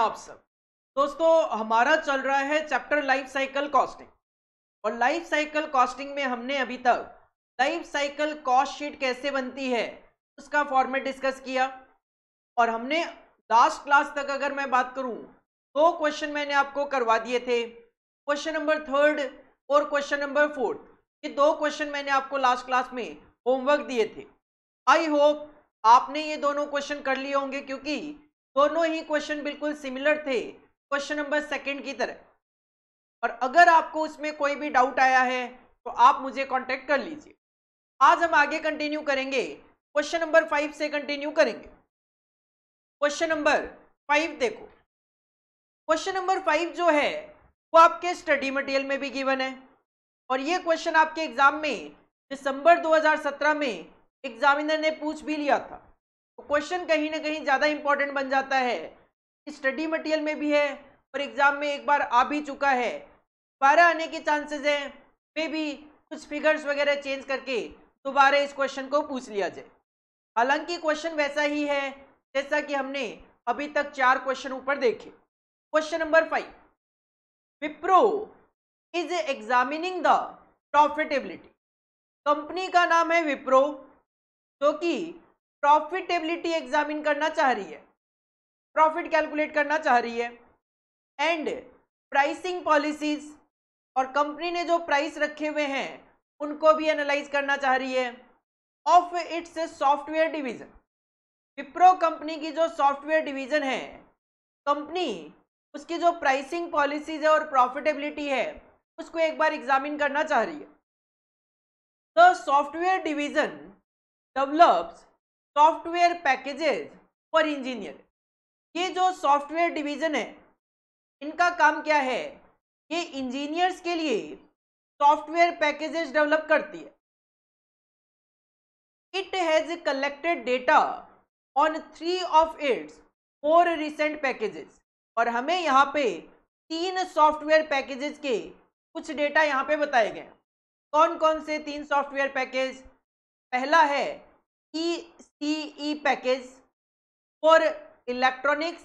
आप सब। दोस्तों, हमारा चल रहा है चैप्टर लाइफ साइकिल कॉस्टिंग, और लाइफ साइकिल कॉस्टिंग में हमने अभी तक लाइफ साइकिल कॉस्ट शीट कैसे बनती है उसका फॉर्मेट डिस्कस किया। और हमने लास्ट क्लास तक अगर मैं बात करूं, दो क्वेश्चन मैंने आपको करवा दिए थे, क्वेश्चन नंबर 3 और क्वेश्चन नंबर 4। ये दो क्वेश्चन मैंने आपको लास्ट क्लास में होमवर्क दिए थे। आई होप आपने ये दोनों क्वेश्चन कर लिए होंगे, क्योंकि दोनों ही क्वेश्चन बिल्कुल सिमिलर थे क्वेश्चन नंबर 2 की तरह। और अगर आपको उसमें कोई भी डाउट आया है तो आप मुझे कांटेक्ट कर लीजिए। आज हम आगे कंटिन्यू करेंगे, क्वेश्चन नंबर 5 से कंटिन्यू करेंगे। क्वेश्चन नंबर 5 देखो। क्वेश्चन नंबर 5 जो है वो आपके स्टडी मटेरियल में भी गिवन है, और ये क्वेश्चन आपके एग्जाम में दिसंबर 2017 में एग्जामिनर ने पूछ भी लिया था। तो क्वेश्चन कहीं ना कहीं ज़्यादा इंपॉर्टेंट बन जाता है, स्टडी मटेरियल में भी है और एग्जाम में एक बार आ भी चुका है। दोबारा आने के चांसेस हैं, मे भी कुछ फिगर्स वगैरह चेंज करके दोबारा इस क्वेश्चन को पूछ लिया जाए। हालांकि क्वेश्चन वैसा ही है जैसा कि हमने अभी तक 4 क्वेश्चन ऊपर देखे। Question number 5, Wipro is examining the profitability. Company का नाम है विप्रो, जो कि प्रॉफिटेबिलिटी एग्जामिन करना चाह रही है, प्रॉफिट कैलकुलेट करना चाह रही है, एंड प्राइसिंग पॉलिसीज, और कंपनी ने जो प्राइस रखे हुए हैं उनको भी एनालाइज करना चाह रही है, of its software division. Wipro company की जो सॉफ्टवेयर डिवीजन है, कंपनी उसकी जो प्राइसिंग पॉलिसीज है और प्रॉफिटेबिलिटी है उसको एक बार एग्जामिन करना चाह रही है। The software division develops software packages for engineer. ये जो सॉफ्टवेयर डिवीजन है, इनका काम क्या है? ये इंजीनियर्स के लिए सॉफ्टवेयर पैकेजेस डेवलप करती है। It has collected data on 3 of its 4 recent packages. और हमें यहाँ पे 3 सॉफ्टवेयर पैकेजेस के कुछ डेटा यहाँ पे बताए गए हैं। कौन कौन से 3 सॉफ्टवेयर पैकेज? पहला है ECE package for electronics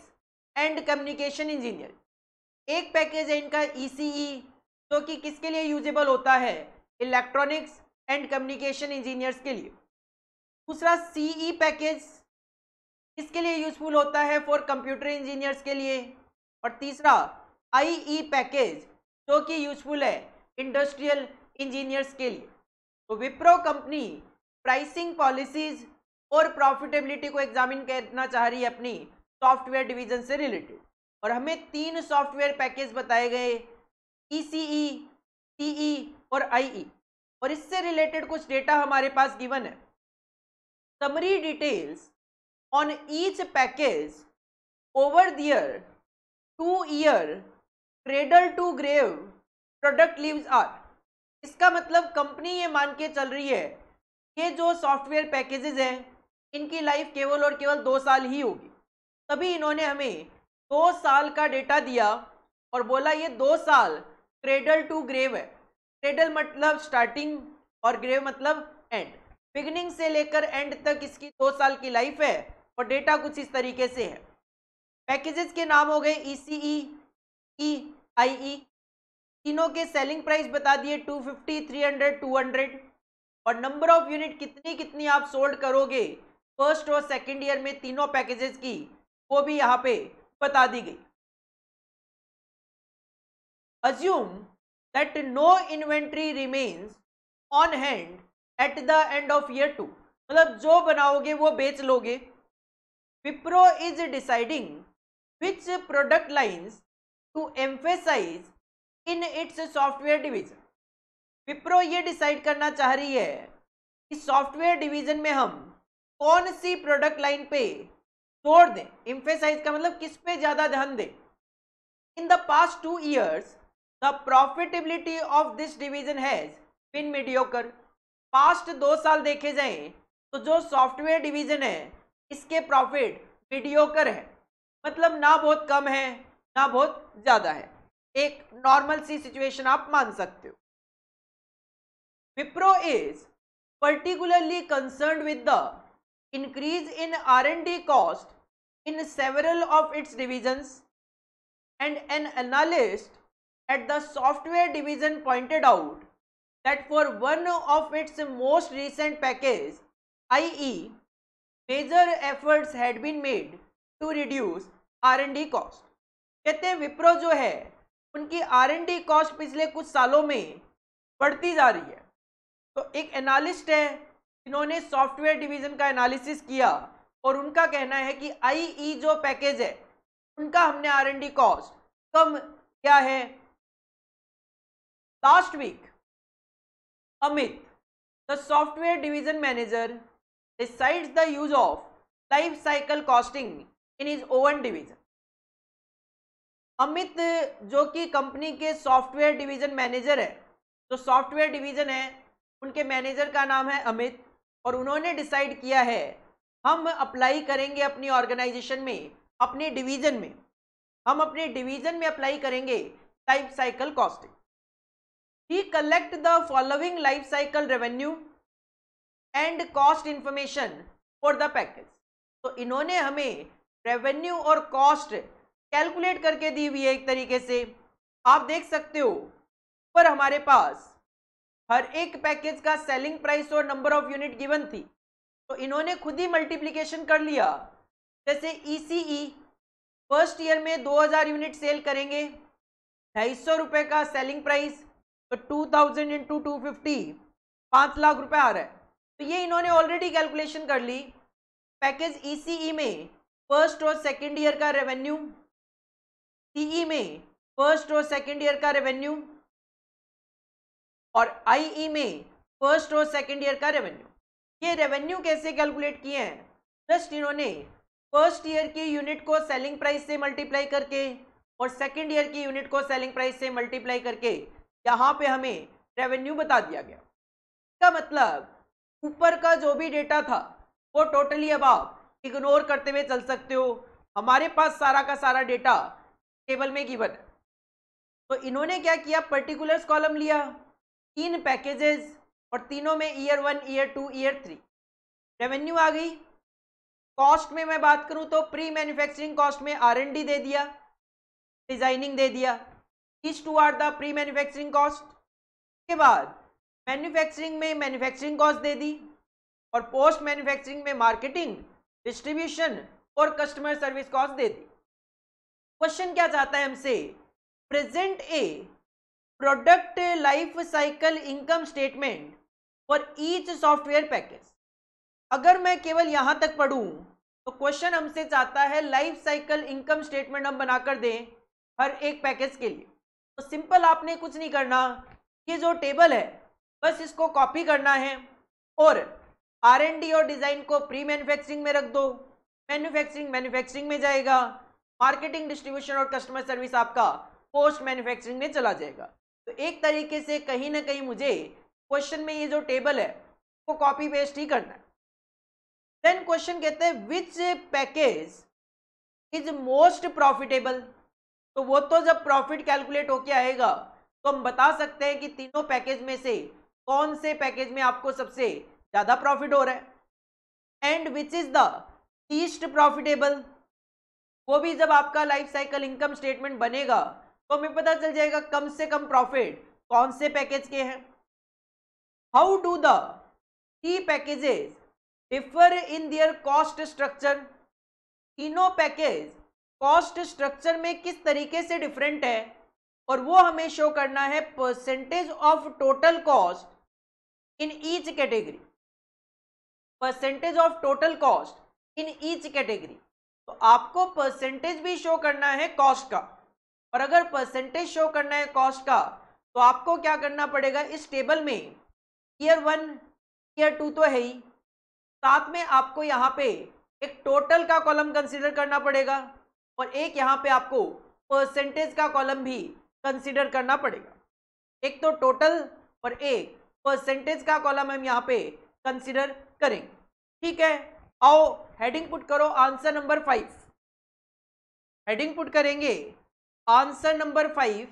and communication engineer. एक पैकेज है इनका ECE, जो कि किसके लिए यूजेबल होता है? इलेक्ट्रॉनिक्स एंड कम्युनिकेशन इंजीनियर्स के लिए। दूसरा CE पैकेज किसके लिए यूजफुल होता है? फॉर कंप्यूटर इंजीनियर्स के लिए। और तीसरा IE पैकेज, जो कि यूजफुल है इंडस्ट्रियल इंजीनियर्स के लिए। तो विप्रो कंपनी प्राइसिंग पॉलिसीज और प्रॉफिटेबिलिटी को एग्जामिन करना चाह रही है अपनी सॉफ्टवेयर डिवीजन से रिलेटेड। और हमें 3 सॉफ्टवेयर पैकेज बताए गए, ECE, CE और IE, और इससे रिलेटेड कुछ डेटा हमारे पास गिवन है। Summary details on each package over their 2 year cradle to grave product lives are. इसका मतलब कंपनी ये मान के चल रही है ये जो सॉफ्टवेयर पैकेजेस हैं इनकी लाइफ केवल और केवल 2 साल ही होगी। तभी इन्होंने हमें 2 साल का डेटा दिया और बोला ये 2 साल क्रेडल टू ग्रेव है। क्रेडल मतलब स्टार्टिंग और ग्रेव मतलब एंड। बिगिनिंग से लेकर एंड तक इसकी 2 साल की लाइफ है, और डेटा कुछ इस तरीके से है। पैकेजेस के नाम हो गए ECE, IE। तीनों के सेलिंग प्राइस बता दिए 250, 300, 200, और नंबर ऑफ यूनिट कितनी कितनी आप सोल्ड करोगे फर्स्ट और सेकंड ईयर में तीनों पैकेजेस की, वो भी यहाँ पे बता दी गई। Assume that no inventory remains on hand at the end of year 2। मतलब जो बनाओगे वो बेच लोगे। Wipro is deciding which product lines to emphasize in its software division. Wipro ये डिसाइड करना चाह रही है कि सॉफ्टवेयर डिवीजन में हम कौन सी प्रोडक्ट लाइन पे जोर दें। एम्फेसाइज का मतलब किस पे ज्यादा ध्यान दें। In the past 2 years the profitability of this division has been mediocre. Past 2 साल देखे जाएं तो जो सॉफ्टवेयर डिवीजन है इसके प्रॉफिट मीडियोकर है, मतलब ना बहुत कम है ना बहुत ज्यादा है, एक नॉर्मल सी सिचुएशन आप मान सकते हो। Wipro is particularly concerned with the increase in R&D cost in several of its divisions, and an analyst at the software division pointed out that for one of its most recent package, IE, major efforts had been made to reduce R&D cost. कहते हैं विप्रो जो है उनकी R&D cost पिछले कुछ सालों में बढ़ती जा रही है। तो एक एनालिस्ट है जिन्होंने सॉफ्टवेयर डिवीजन का एनालिसिस किया और उनका कहना है कि IE जो पैकेज है उनका हमने R&D कॉस्ट कम किया है। Last week Amit, the software division manager, decides the use of life cycle costing in his own division. Amit जो कि कंपनी के सॉफ्टवेयर डिवीजन मैनेजर है, जो सॉफ्टवेयर डिवीजन है उनके मैनेजर का नाम है अमित, और उन्होंने डिसाइड किया है हम अप्लाई करेंगे अपनी ऑर्गेनाइजेशन में, अपने डिवीजन में, हम अपने डिवीजन में अप्लाई करेंगे life cycle costing. He collect the following life cycle revenue and cost information for the package. तो इन्होंने हमें रेवेन्यू और कॉस्ट कैलकुलेट करके दी हुई है एक तरीके से। आप देख सकते हो पर हमारे पास हर एक पैकेज का सेलिंग प्राइस और नंबर ऑफ यूनिट गिवन थी, तो इन्होंने खुद ही मल्टीप्लिकेशन कर लिया। जैसे ECE फर्स्ट ईयर में 2000 यूनिट सेल करेंगे, 250 रुपये का सेलिंग प्राइस, तो 2000 इंटू 250 5 लाख रुपए आ रहा है। तो ये इन्होंने ऑलरेडी कैलकुलेशन कर ली। पैकेज ECE में फर्स्ट और सेकेंड ईयर का रेवेन्यू, CE में फर्स्ट और सेकेंड ईयर का रेवेन्यू, और IE में फर्स्ट और सेकेंड ईयर का रेवेन्यू। ये रेवेन्यू कैसे कैलकुलेट किए हैं? जस्ट इन्होंने फर्स्ट ईयर की यूनिट को सेलिंग प्राइस से मल्टीप्लाई करके और सेकेंड ईयर की यूनिट को सेलिंग प्राइस से मल्टीप्लाई करके यहाँ पे हमें रेवेन्यू बता दिया गया। इसका मतलब ऊपर का जो भी डेटा था वो टोटली अब आप इग्नोर करते हुए चल सकते हो, हमारे पास सारा का सारा डेटा टेबल में गिवन है। तो इन्होंने क्या किया, पर्टिकुलर्स कॉलम लिया, 3 पैकेजेस और तीनों में ईयर 1, ईयर 2, ईयर 3 रेवेन्यू आ गई। कॉस्ट में मैं बात करूं तो प्री मैन्युफैक्चरिंग कॉस्ट में R&D दे दिया, डिजाइनिंग दे दिया, these two are the pre manufacturing cost. के बाद मैन्युफैक्चरिंग में मैन्युफैक्चरिंग कॉस्ट दे दी और पोस्ट मैन्युफैक्चरिंग में मार्केटिंग, डिस्ट्रीब्यूशन और कस्टमर सर्विस कॉस्ट दे दी। क्वेश्चन क्या चाहता है हमसे, present A product life cycle income statement for each software package. अगर मैं केवल यहां तक पढ़ूं तो क्वेश्चन हमसे चाहता है लाइफ साइकिल इनकम स्टेटमेंट हम बनाकर दें हर एक पैकेज के लिए। तो सिंपल आपने कुछ नहीं करना, ये जो टेबल है बस इसको कॉपी करना है और R&D और डिजाइन को प्री मैन्युफैक्चरिंग में रख दो, मैन्युफैक्चरिंग में जाएगा, मार्केटिंग, डिस्ट्रीब्यूशन और कस्टमर सर्विस आपका पोस्ट मैन्युफैक्चरिंग में चला जाएगा। तो एक तरीके से कहीं ना कहीं मुझे क्वेश्चन में ये जो टेबल है वो कॉपी पेस्ट ही करना है। देन क्वेश्चन कहते हैं विच पैकेज इज मोस्ट प्रॉफिटेबल। तो वो तो जब प्रॉफिट कैलकुलेट होके आएगा तो हम बता सकते हैं कि तीनों पैकेज में से कौन से पैकेज में आपको सबसे ज्यादा प्रॉफिट हो रहा है। And which is the least profitable, वो भी जब आपका लाइफ साइकिल इनकम स्टेटमेंट बनेगा तो हमें पता चल जाएगा कम से कम प्रॉफिट कौन से पैकेज के हैं। How do the 3 packages differ in their cost structure. तीनों पैकेज कॉस्ट स्ट्रक्चर में किस तरीके से डिफरेंट है और वो हमें शो करना है percentage of total cost in each category, percentage of total cost in each category. तो आपको परसेंटेज भी शो करना है कॉस्ट का, और अगर परसेंटेज शो करना है कॉस्ट का तो आपको क्या करना पड़ेगा, इस टेबल में ईयर 1, ईयर 2 तो है ही, साथ में आपको यहाँ पे एक टोटल का कॉलम कंसीडर करना पड़ेगा और एक यहाँ पे आपको परसेंटेज का कॉलम भी कंसीडर करना पड़ेगा। एक तो टोटल और एक परसेंटेज का कॉलम हम यहाँ पे कंसीडर करेंगे। ठीक है, आओ हेडिंग पुट करो आंसर नंबर 5। हेडिंग पुट करेंगे आंसर नंबर 5।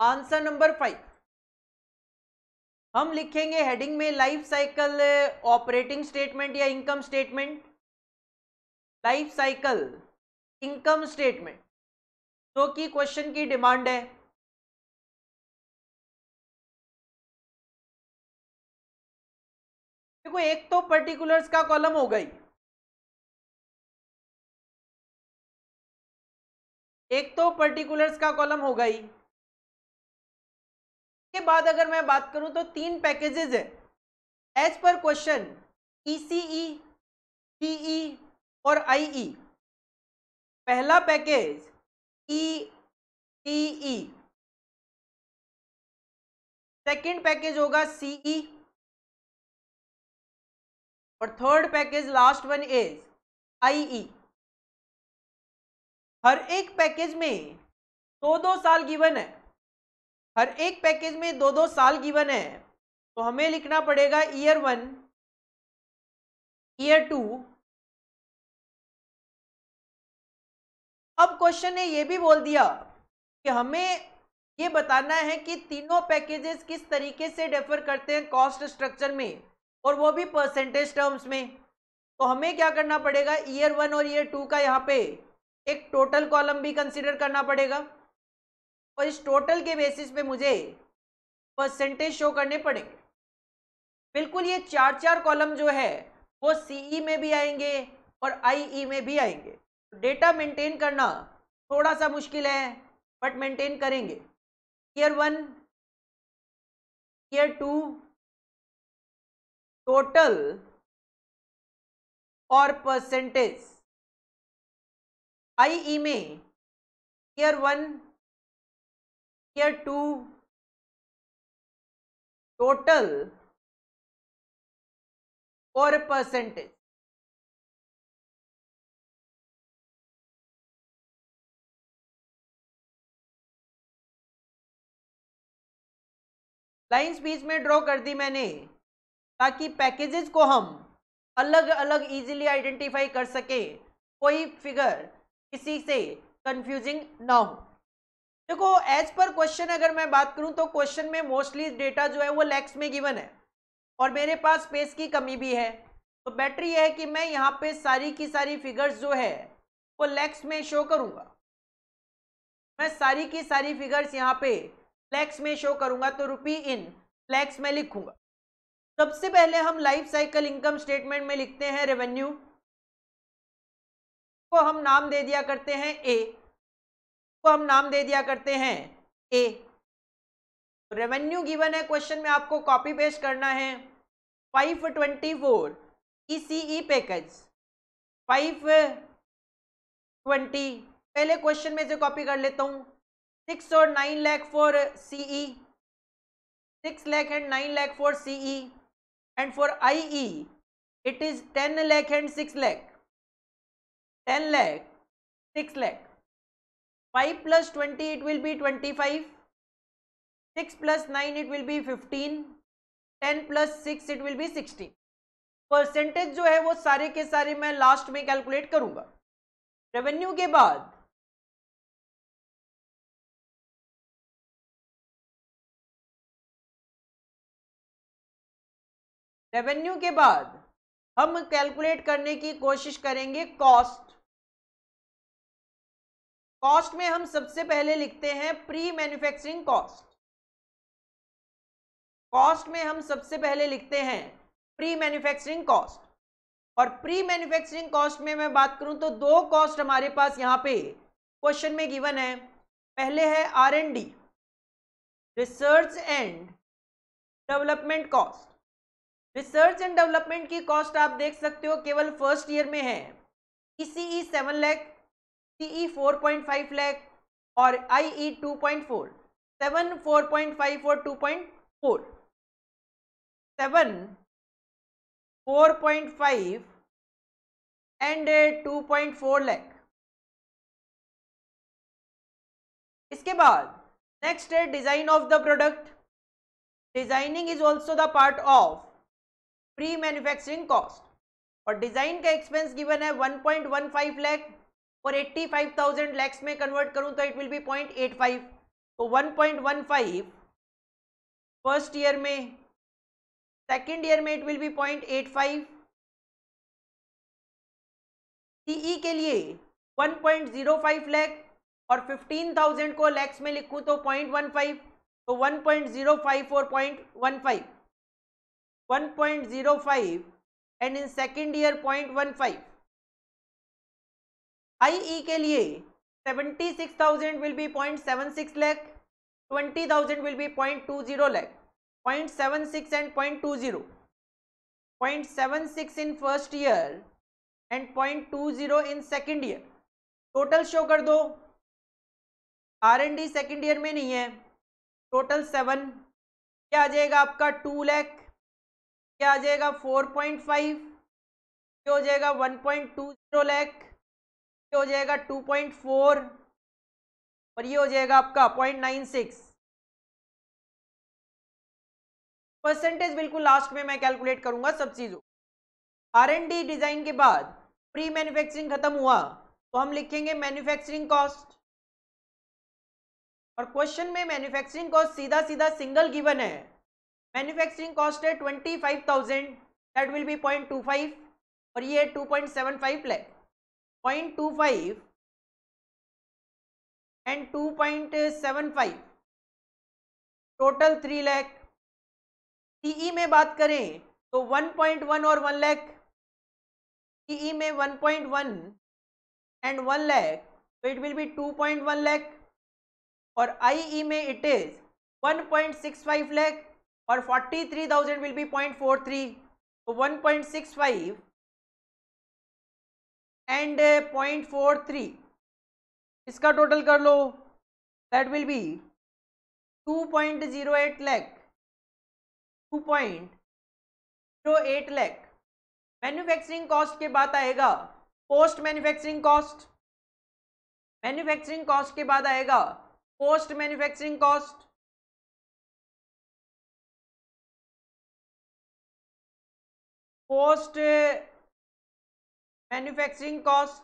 आंसर नंबर 5 हम लिखेंगे हेडिंग में लाइफ साइकिल ऑपरेटिंग स्टेटमेंट या income statement, life cycle income statement, जो कि क्वेश्चन की डिमांड है। देखो एक तो पर्टिकुलर्स का कॉलम हो गई, एक तो पर्टिकुलर्स का कॉलम हो गई। के बाद अगर मैं बात करूं तो 3 पैकेजेस है एज पर क्वेश्चन, ईसीई, टीई और आईई। पहला पैकेज ईटीई, सेकंड पैकेज होगा सीई और third package last one is IE. हर एक पैकेज में 2-2 साल गिवन है, हर एक पैकेज में 2-2 साल गिवन है। तो हमें लिखना पड़ेगा ईयर 1, ईयर 2। अब क्वेश्चन ने ये भी बोल दिया कि हमें ये बताना है कि तीनों पैकेजेस किस तरीके से डिफर करते हैं कॉस्ट स्ट्रक्चर में, और वो भी परसेंटेज टर्म्स में। तो हमें क्या करना पड़ेगा, ईयर 1 और ईयर 2 का यहाँ पे एक टोटल कॉलम भी कंसीडर करना पड़ेगा, और इस टोटल के बेसिस पे मुझे परसेंटेज शो करने पड़ेंगे। बिल्कुल ये 4-4 कॉलम जो है वो सीई में भी आएंगे और आईई में भी आएंगे। डेटा मेंटेन करना थोड़ा सा मुश्किल है, बट मेंटेन करेंगे। ईयर 1, ईयर 2, टोटल और परसेंटेज। आईई में ईयर 1, ईयर 2, टोटल और परसेंटेज। लाइंस बीच में ड्रॉ कर दी मैंने, ताकि पैकेजेस को हम अलग अलग इजीली आइडेंटिफाई कर सके, कोई फिगर किसी से कंफ्यूजिंग ना हो। देखो एज पर क्वेश्चन अगर मैं बात करूं तो क्वेश्चन में मोस्टली डेटा जो है वो लैक्स में गिवन है, और मेरे पास स्पेस की कमी भी है। तो बेटर ये है कि मैं यहाँ पे सारी की सारी फिगर्स जो है वो लैक्स में शो करूंगा। मैं सारी की सारी फिगर्स यहाँ पे लैक्स में शो करूंगा, तो रुपी इन लैक्स में लिखूंगा। सबसे पहले हम लाइफ साइकिल इनकम स्टेटमेंट में लिखते हैं रेवेन्यू, को हम नाम दे दिया करते हैं ए, को हम नाम दे दिया करते हैं ए। रेवेन्यू गिवन है क्वेश्चन में, आपको कॉपी पेस्ट करना है 524 ईसीई पैकेज 520। पहले क्वेश्चन में से कॉपी कर लेता हूं। 6 और 9 lakh for CE, 6 lakh and 9 lakh for CE, and for IE it is 10 lakh and 6 lakh, 10 lakh 6 lakh। 5 plus 20 it will be 25, 6 plus 9 it will be 15, 10 plus 6 it will be 16। Percentage जो है वो सारे के सारे मैं लास्ट में calculate करूंगा। Revenue के बाद हम कैलकुलेट करने की कोशिश करेंगे कॉस्ट। कॉस्ट में हम सबसे पहले लिखते हैं प्री मैन्युफैक्चरिंग कॉस्ट। कॉस्ट में हम सबसे पहले लिखते हैं प्री मैन्युफैक्चरिंग कॉस्ट। और प्री मैन्युफैक्चरिंग कॉस्ट में मैं बात करूं तो 2 कॉस्ट हमारे पास यहां पे क्वेश्चन में गिवन है। पहले है R&D, research and development cost. Research and development की कॉस्ट आप देख सकते हो केवल फर्स्ट ईयर में है। ईसीई 7 लाख, सीई 4.5 लाख और आईई 2.4। 7, 4.5 और 2.4। 7, 4.5 एंड 2.4 लाख। इसके बाद नेक्स्ट है design of the product. Designing is also the part of pre manufacturing cost, और डिजाइन का एक्सपेंस गिवन है 1.15 लाख, और 85,000 लैक्स में कन्वर्ट करूं तो इट विल बी 0.85। तो 1.15 फर्स्ट ईयर में सेकेंड ईयर में इट विल बी 0.85, सीई के लिए 1.05 लाख, और 15,000 को लैक्स में लिखूं तो 0.15, तो 1.05 और 0.15, 1.05 and in second year 0.15। IE के लिए 76,000 will be 0.76 lakh, 20,000 will be 0.20 lakh, 0.76 and 0.20, 0.76 in first year and 0.20 in second year। Total show कर दो। R&D सेकेंड ईयर में नहीं है, टोटल 7, क्या आ जाएगा आपका 2 लाख, क्या आ जाएगा 4.5, क्या हो जाएगा 1.20 लाख, क्या हो जाएगा 2.4, और ये हो जाएगा आपका 0.96। परसेंटेज बिल्कुल लास्ट में मैं कैलकुलेट करूंगा सब चीजों। R&D डिजाइन के बाद प्री मैन्युफैक्चरिंग खत्म हुआ तो हम लिखेंगे मैन्युफैक्चरिंग कॉस्ट, और क्वेश्चन में मैन्युफैक्चरिंग कॉस्ट सीधा सीधा सिंगल गिवन है। मैन्युफैक्चरिंग कॉस्ट है 25,000, दैट विल बी 0.25, और ये 2.75 lakh, 0.25 and 2.75, total 3 lakh. CE में बात करें तो 1.1 और 1 लाख, सीई में 1.1 एंड 1 लाख, तो इट विल बी 2.1 लाख, और आईई में इट इज 1.65 लाख, और 43,000 विल बी 0.43, तो 1.65 एंड 0.43, इसका टोटल कर लो, that will be 2.08 lakh, 2.08 lakh. Manufacturing cost के बाद आएगा post manufacturing cost, manufacturing cost के बाद आएगा post manufacturing cost, post manufacturing cost.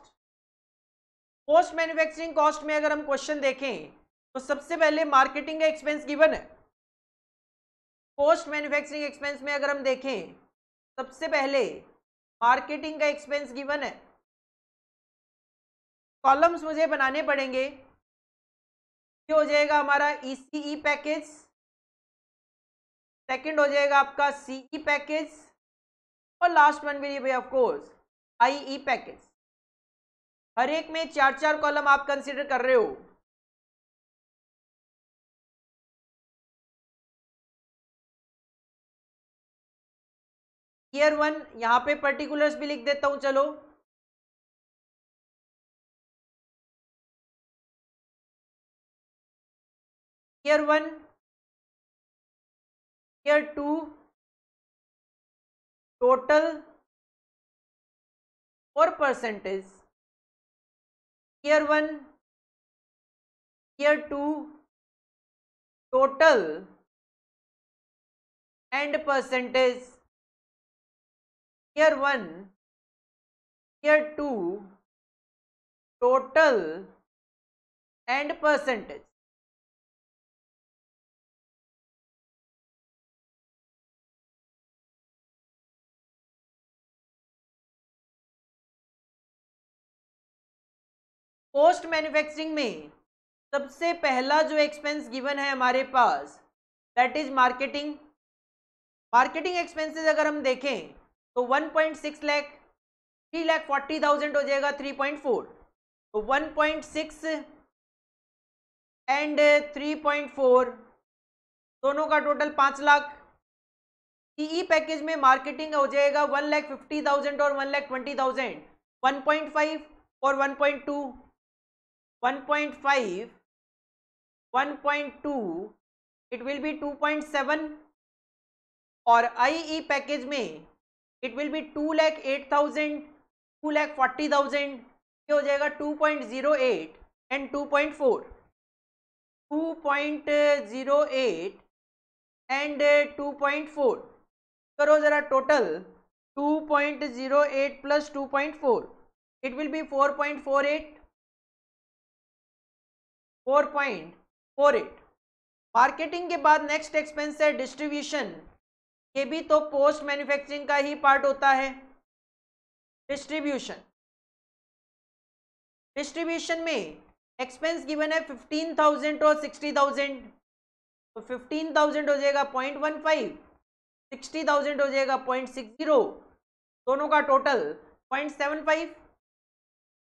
Post manufacturing cost में अगर हम क्वेश्चन देखें तो सबसे पहले मार्केटिंग का एक्सपेंस गिवन है। पोस्ट मैन्युफैक्चरिंग एक्सपेंस में अगर हम देखें सबसे पहले मार्केटिंग का एक्सपेंस गिवन है। कॉलम्स मुझे बनाने पड़ेंगे, ये हो जाएगा हमारा ईसीई पैकेज, सेकंड हो जाएगा आपका सीई पैकेज, और last one will be of course IE package. हर एक में 4-4 कॉलम आप कंसीडर कर रहे हो। ईयर 1 यहां पे पर्टिकुलर्स भी लिख देता हूं, चलो ईयर 1, ईयर 2, टोटल और percentage. Year 1, year 2, total and percentage. Year 1, year 2, total and percentage. Post manufacturing में सबसे पहला जो एक्सपेंस गिवन है हमारे पास that is marketing. Marketing expenses अगर हम देखें तो 1.6 लाख, 3,40,000 हो जाएगा 3.4, तो 1.6 एंड 3.4 दोनों का टोटल 5 लाख। सीई पैकेज में मार्केटिंग हो जाएगा 1,50,000 और 1,20,000, 1.5 और 1.2, 1.5, 1.2 इट विल बी 2.7, और आईई पैकेज में इट विल बी 2,08,000, 2,40,000, ये हो जाएगा 2.08 एंड 2.4, 2.08 एंड 2.4 करो जरा total, 2.08 plus 2.4 it will B 4.48, 4.48। Marketing के बाद नेक्स्ट एक्सपेंस है डिस्ट्रीब्यूशन। ये भी तो पोस्ट मैन्युफैक्चरिंग का ही पार्ट होता है। डिस्ट्रीब्यूशन, डिस्ट्रीब्यूशन में एक्सपेंस गिवन है 15,000 और 60,000, तो 15,000 हो जाएगा 0.15, 60,000 हो जाएगा 0.60, दोनों का टोटल 0.75।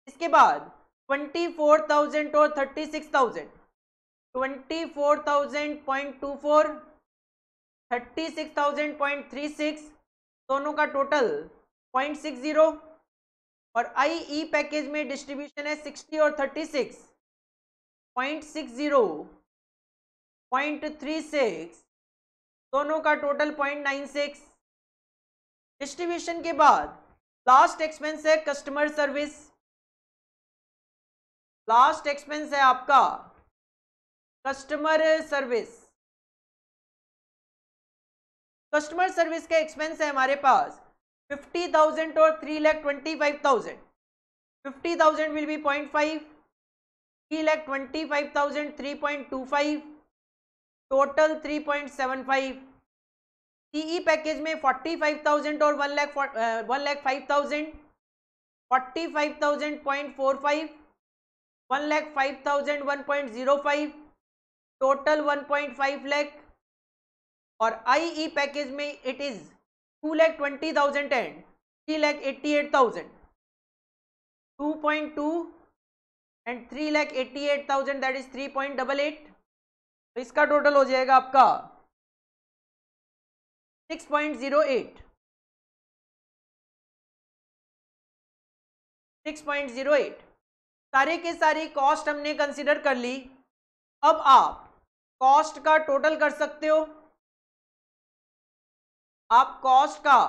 इसके बाद 24,000 और 36,000, 24,000.24, 36,000.36, दोनों का टोटल 0.60। और IE पैकेज में डिस्ट्रीब्यूशन है 60 और 36, 0.60, 0.36, दोनों का टोटल 0.96। डिस्ट्रीब्यूशन के बाद लास्ट एक्सपेंस है कस्टमर सर्विस, लास्ट एक्सपेंस है आपका कस्टमर सर्विस। कस्टमर सर्विस का एक्सपेंस है हमारे पास 50,000 और 3,25,000। 50,000 will be 0.5, 3,25,000 3.25, total 3.75। CE package में 45,000 और 1,05,000, 45,000 0.45, 1,05,000 1.05, टोटल 1.5 लाख। और IE पैकेज में it is 2,20,000 and 3,88,000, 2.2 and 3,88,000, that is 3.88। तो इसका टोटल हो जाएगा आपका 6.08, 6.08। सारे के सारी कॉस्ट हमने कंसिडर कर ली। अब आप कॉस्ट का टोटल कर सकते हो, आप कॉस्ट का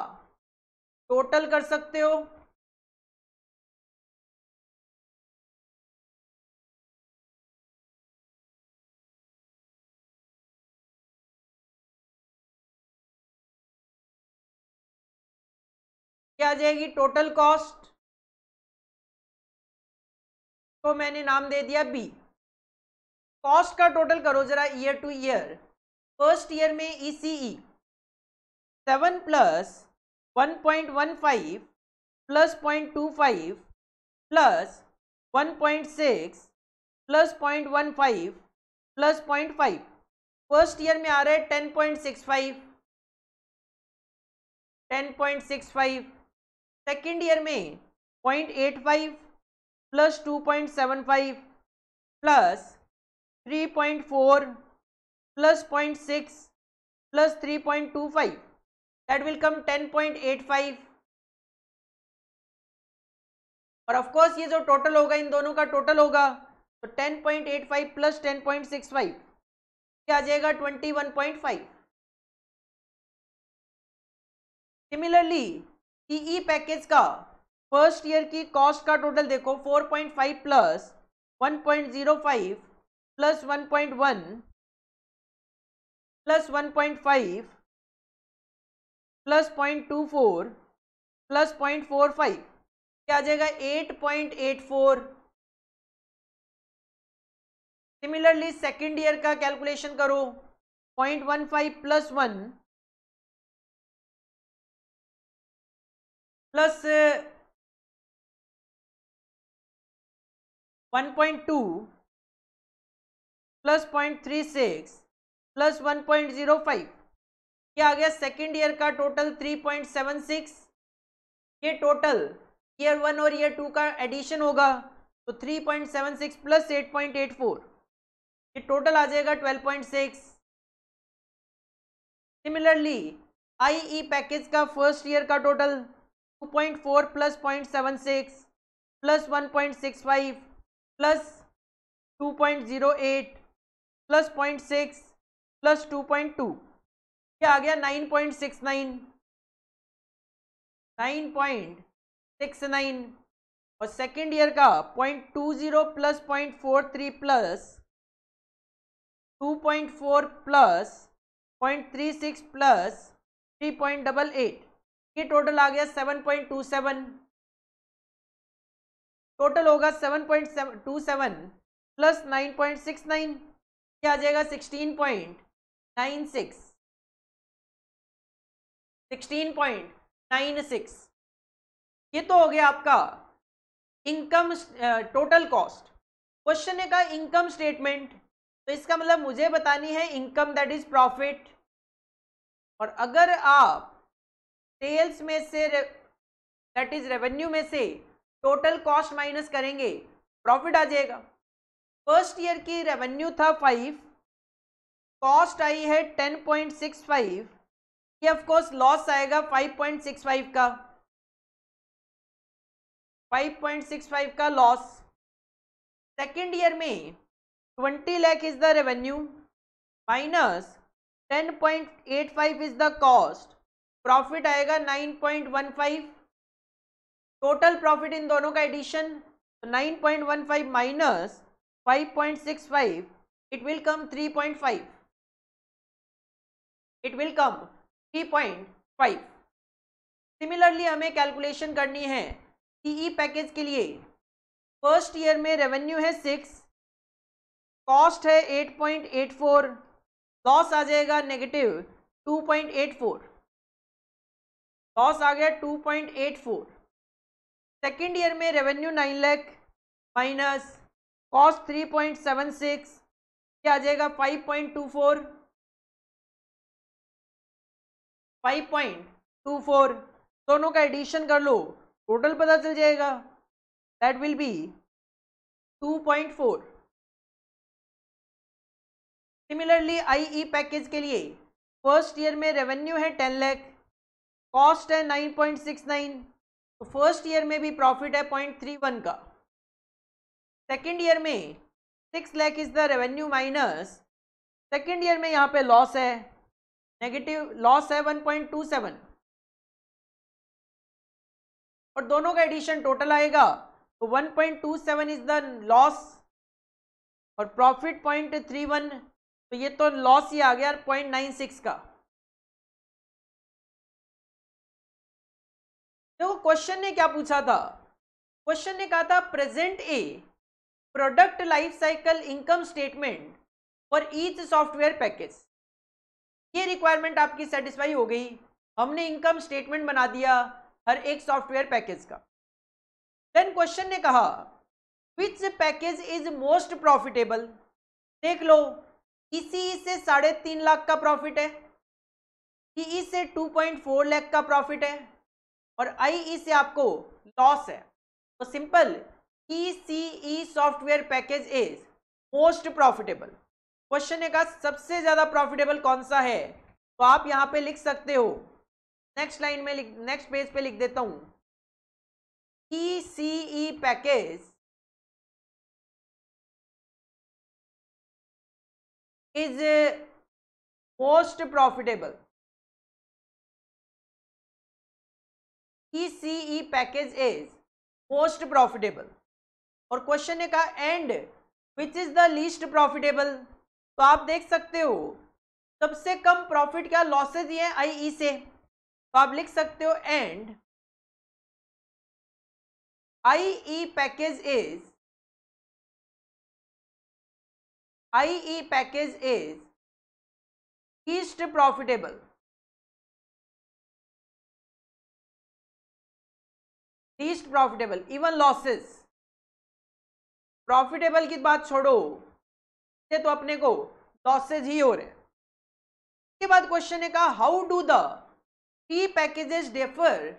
टोटल कर सकते हो। क्या आ जाएगी टोटल कॉस्ट, तो मैंने नाम दे दिया बी। कॉस्ट का टोटल करो जरा year two year. First year में ECE 7 plus 1.15 plus 0.25 plus 1.6 plus 0.15 plus 0.5, first year में आ रहा है 10.65, 10.65। सेकेंड ईयर में 0.85 plus 2.75 plus 3.4 plus 0.6 plus 3.25, that will come 10.85। और ऑफ कोर्स ये जो टोटल होगा इन दोनों का टोटल होगा, तो 10.85 प्लस 10.65 क्या आ जाएगा 21.5। सिमिलरली CE पैकेज का फर्स्ट ईयर की कॉस्ट का टोटल देखो, 4.5 plus 1.05 plus 1.1 plus 1.5 plus 0.24 plus 0.45 क्या आ जाएगा 8.84। सिमिलरली सेकेंड ईयर का कैलकुलेशन करो, 0.15 प्लस 1 प्लस 1.2 प्लस 0.36 प्लस 1.05 क्या आ गया सेकेंड ईयर का टोटल 3.76। ये टोटल ईयर 1 और ईयर 2 का एडिशन होगा, तो 3.76 प्लस 8.84 ये टोटल आ जाएगा 12.6। सिमिलरली IE पैकेज का फर्स्ट ईयर का total 2.4 plus 0.76 plus 1.65 plus 2.08 plus 0.6 plus 2.2 क्या आ गया 9.69, 9.69। और सेकेंड ईयर का 0.20 प्लस 0.43 प्लस 2.4 प्लस 0.36 प्लस 3.88 ये टोटल आ गया 7.27। टोटल होगा 7.27 प्लस 9.69 क्या आ जाएगा 16.96। 16.96। ये तो हो गया आपका इनकम टोटल कॉस्ट। क्वेश्चन ने कहा इनकम स्टेटमेंट, तो इसका मतलब मुझे बतानी है इनकम दैट इज प्रॉफिट। और अगर आप सेल्स में से दैट इज रेवेन्यू में से टोटल कॉस्ट माइनस करेंगे प्रॉफिट आ जाएगा। फर्स्ट ईयर की रेवेन्यू था 5, कॉस्ट आई है 10.65, ये ऑफ कोर्स लॉस आएगा 5.65 का, 5.65 का लॉस। सेकेंड ईयर में 20 lakh is the revenue minus 10.85 is the cost, profit आएगा 9.15। टोटल प्रॉफिट इन दोनों का addition 9.15 minus 5.65, it will come 3.5, it will come 3.5। Similarly हमें कैलकुलेशन करनी है सीई पैकेज के लिए। फर्स्ट ईयर में रेवेन्यू है 6, कॉस्ट है 8.84, लॉस आ जाएगा नेगेटिव 2.84, लॉस आ गया 2.84। सेकेंड ईयर में रेवेन्यू 9 लाख माइनस कॉस्ट 3.76, ये आ जाएगा 5.24, 5.24। दोनों का एडिशन कर लो, टोटल पता चल जाएगा, that will B 2.4। Similarly IE package के लिए फर्स्ट ईयर में रेवेन्यू है 10 लाख, कॉस्ट है 9.69, तो फर्स्ट ईयर में भी प्रॉफिट है 0.31 का। सेकेंड ईयर में 6 lakh is the revenue minus, second year में यहाँ पे लॉस है, नेगेटिव लॉस है 1.27, और दोनों का एडिशन टोटल आएगा तो 1.27 इज द लॉस और प्रॉफिट 0.31, तो ये तो लॉस ही आ गया 0.96 का। देखो क्वेश्चन ने क्या पूछा था, क्वेश्चन ने कहा था present A product life cycle income statement for each software package. ये रिक्वायरमेंट आपकी सेटिस्फाई हो गई, हमने इनकम स्टेटमेंट बना दिया हर एक सॉफ्टवेयर पैकेज का। देन क्वेश्चन ने कहा विच पैकेज इज मोस्ट प्रॉफिटेबल। देख लो ईसी से 3.5 लाख का प्रॉफिट है, सीई से 2.4 लाख का प्रॉफिट है, और आईई से आपको लॉस है। तो simple ECE software package is most profitable. Question ने कहा सबसे ज्यादा प्रॉफिटेबल कौन सा है, तो आप यहां पे लिख सकते हो, नेक्स्ट लाइन में नेक्स्ट पेज पे लिख देता हूं, ECE package is most profitable. ECE package is most profitable. और क्वेश्चन ने कहा and which is the least profitable, तो आप देख सकते हो सबसे कम प्रॉफिट क्या लॉसेज ही है आईई से, तो आप लिख सकते हो and IE package is least profitable. Least profitable even losses, profitable की बात छोड़ो, ये तो अपने को लॉसेज ही हो रहे। इसके बाद क्वेश्चन ने कहा how do the three packages differ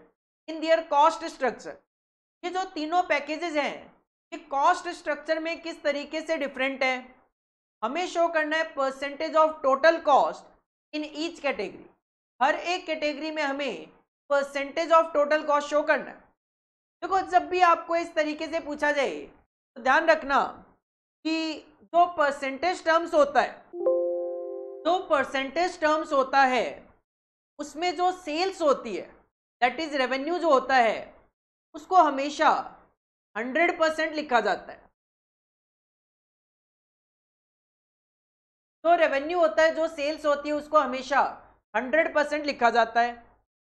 in their cost structure. ये जो तीनों पैकेजेस हैं ये कॉस्ट स्ट्रक्चर में किस तरीके से डिफरेंट है। हमें शो करना है percentage of total cost in each category. हर एक कैटेगरी में हमें percentage of total cost show करना है। देखो जब भी आपको इस तरीके से पूछा जाए तो ध्यान रखना कि जो परसेंटेज टर्म्स होता है उसमें जो सेल्स होती है दैट इज रेवेन्यू जो होता है उसको हमेशा 100% लिखा जाता है। जो रेवेन्यू होता है, जो सेल्स होती है उसको हमेशा 100% लिखा जाता है,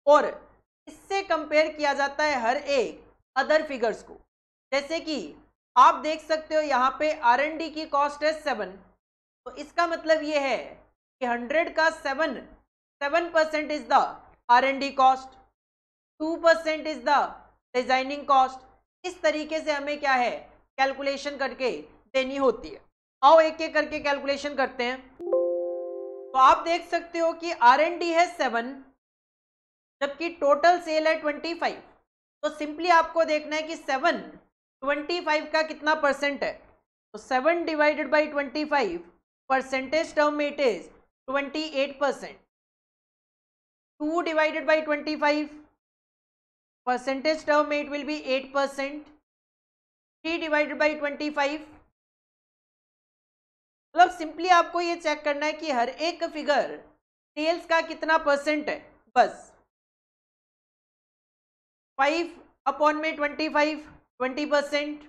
और इससे कंपेयर किया जाता है हर एक अदर फिगर्स को। जैसे कि आप देख सकते हो यहाँ पे R&D की कॉस्ट है 7, तो इसका मतलब ये है कि 100 का 7% is the R&D cost, 2% is the designing cost. इस तरीके से हमें क्या है कैलकुलेशन करके देनी होती है। आओ एक एक करके कैलकुलेशन करते हैं। तो आप देख सकते हो कि R&D है 7, जबकि टोटल सेल है 25। तो सिंपली आपको देखना है कि 7 25 का कितना परसेंट है। तो 7 डिवाइडेड बाई 25 परसेंटेज टर्म में it is 28%। 2 divided by 25 percentage term में it will be 8%। 3 divided by 25, मतलब सिंपली आपको ये चेक करना है कि हर एक फिगर सेल्स का कितना परसेंट है, बस। 5 अपॉन में 25 20%,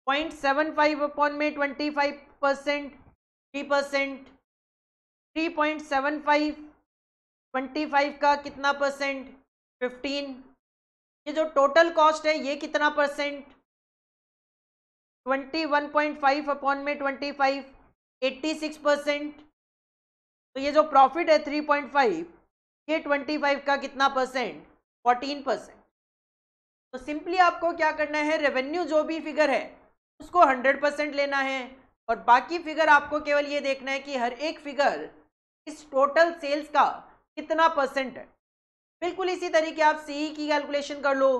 0.75 अपॉन में 25% 3%, 3.75 25 का कितना परसेंट 15। ये जो टोटल कॉस्ट है ये कितना परसेंट 21.5 अपॉन में 25 86%। तो ये जो प्रॉफिट है 3.5, ये 25 का कितना परसेंट 14%। तो सिंपली आपको क्या करना है, रेवेन्यू जो भी फिगर है उसको 100% लेना है, और बाकी फिगर आपको केवल ये देखना है कि हर एक फिगर इस टोटल सेल्स का कितना परसेंट है। बिल्कुल इसी तरीके आप सीई की कैलकुलेशन कर लो।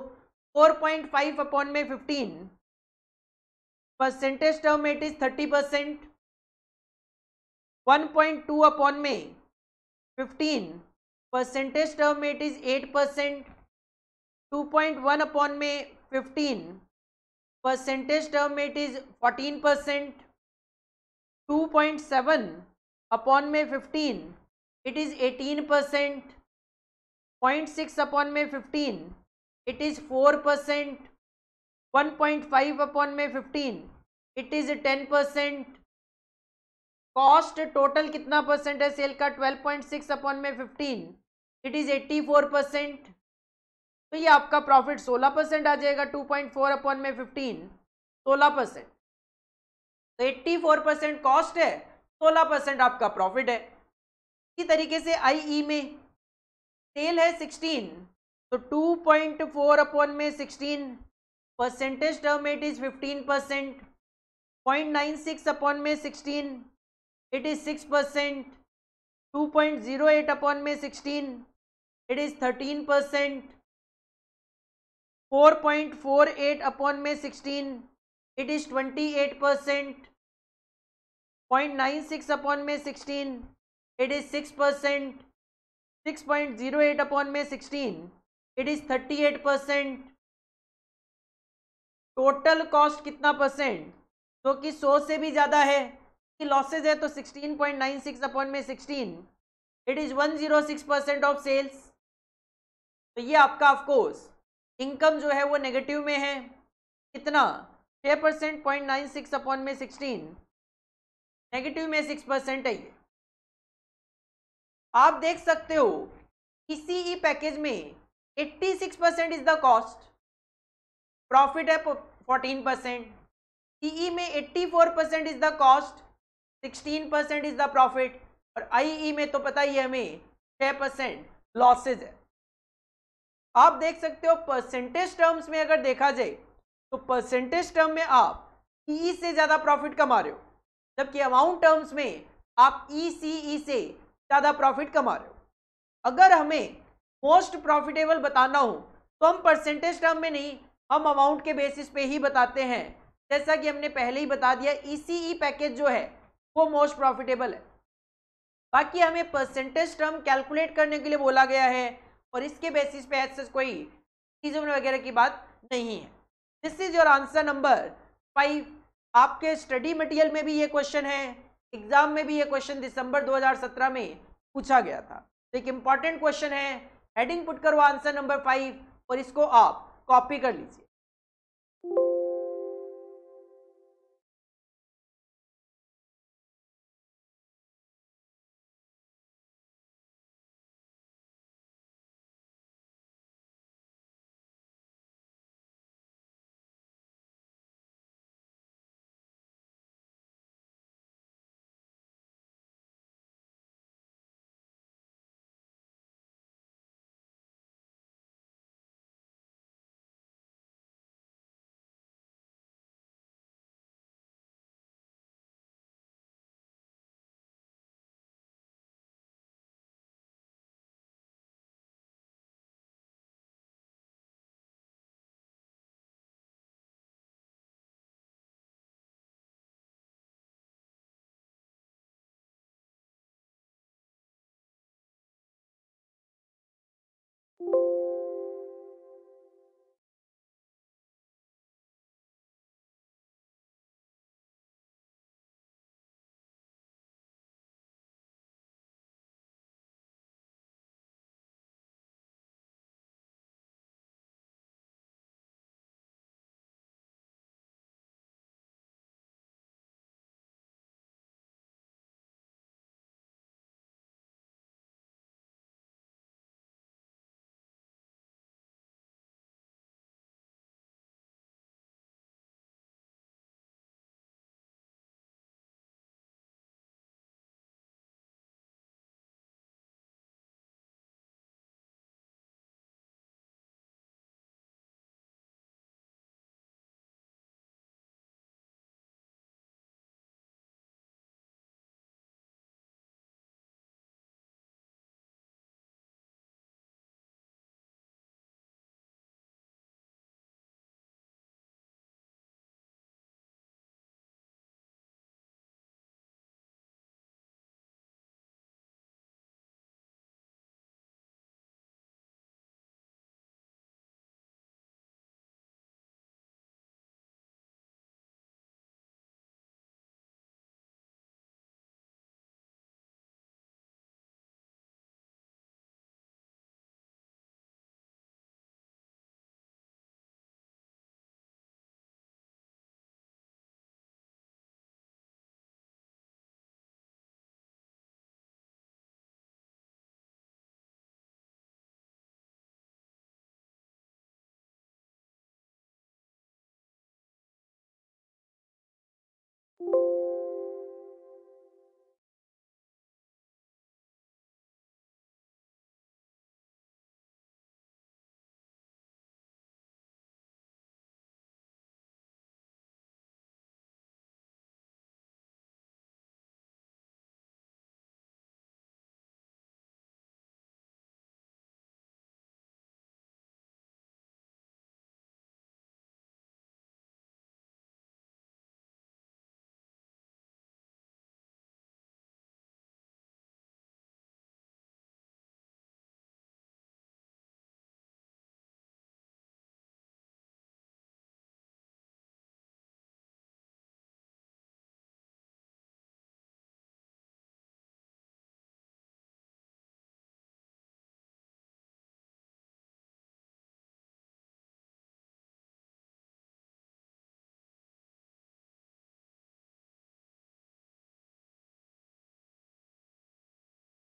4.5 अपॉन में 15 परसेंटेज टर्म में इट इज 30%। 1.2 अपॉन में 15 परसेंटेज टर्म में इट इज 8%। 2.1 अपॉन में 15 परसेंटेज टर्म में इट इज 14%। 2.7 अपॉन में 15 इट इज 18%। 0.6 अपॉन में 15 इट इज 4%। 1.5 अपॉन में 15 इट इज 10%। कॉस्ट टोटल कितना परसेंट है सेल का 12.6 अपॉन में 15 इट इज 84%। तो ये आपका प्रॉफिट 16% आ जाएगा। 2.4 अपॉन में 15 16%। तो 84% कॉस्ट है, 16% आपका प्रॉफिट है। इसी तरीके से आईई में सेल है 16, तो 2.4 अपॉन में 16 परसेंटेज टर्म में इट इज 15%। 0.96 अपॉन में 16 इट इज 6%। 2.08 अपॉन में 16 इट इज 13%। 4.48 अपॉन में 16 इट इज 28%। 0.96 अपॉन में 16 इट इज 6%। 6.08 अपॉन में 16 इट इज 38%। टोटल कॉस्ट कितना परसेंट, जो कि 100 से भी ज्यादा है कि लॉसेज है, तो 16.96 अपॉन में 16 इट इज 106% ऑफ सेल्स। तो ये आपका ऑफकोर्स इनकम जो है वो नेगेटिव में है, कितना 6%। 0.96 अपॉन में 16 नेगेटिव में 6% है ये। आप देख सकते हो सीई पैकेज में 86% इज द कॉस्ट, प्रॉफिट है 14%। सीई में 84% is the cost, 16% is the profit, और आईई में तो पता ही है हमें 6% लॉसेज है। आप देख सकते हो परसेंटेज टर्म्स में अगर देखा जाए तो परसेंटेज टर्म में आप ई से ज्यादा प्रॉफिट कमा रहे हो, जबकि अमाउंट टर्म्स में आप ईसीई से ज्यादा प्रॉफिट कमा रहे हो। अगर हमें मोस्ट प्रॉफिटेबल बताना हो तो हम परसेंटेज टर्म में नहीं, हम अमाउंट के बेसिस पे ही बताते हैं। जैसा कि हमने पहले ही बता दिया, ईसीई पैकेज जो है वो मोस्ट प्रॉफिटेबल है। बाकी हमें परसेंटेज टर्म कैलकुलेट करने के लिए बोला गया है, और इसके बेसिस पे ऐसे कोई चीज़ों वगैरह की बात नहीं है। This is your answer number 5। आपके स्टडी मटेरियल में भी ये क्वेश्चन है, एग्जाम में भी ये क्वेश्चन दिसंबर 2017 में पूछा गया था। एक इंपॉर्टेंट क्वेश्चन है, हेडिंग पुट करो आंसर नंबर 5 और इसको आप कॉपी कर लीजिए।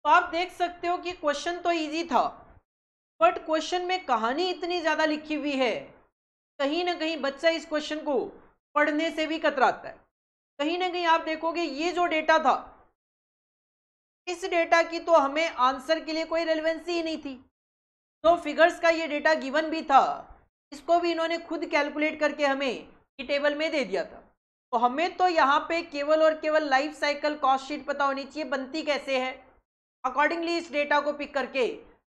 तो आप देख सकते हो कि क्वेश्चन तो इजी था, बट क्वेश्चन में कहानी इतनी ज़्यादा लिखी हुई है, कहीं ना कहीं बच्चा इस क्वेश्चन को पढ़ने से भी कतराता है। कहीं ना कहीं आप देखोगे ये जो डेटा था, इस डेटा की तो हमें आंसर के लिए कोई रेलेवेंसी ही नहीं थी। तो फिगर्स का ये डेटा गिवन भी था, इसको भी इन्होंने खुद कैलकुलेट करके हमें ये टेबल में दे दिया था। तो हमें तो यहाँ पे केवल और केवल लाइफ साइकिल कॉस्ट शीट पता होनी चाहिए, बनती कैसे है। अकॉर्डिंगली इस डेटा को पिक करके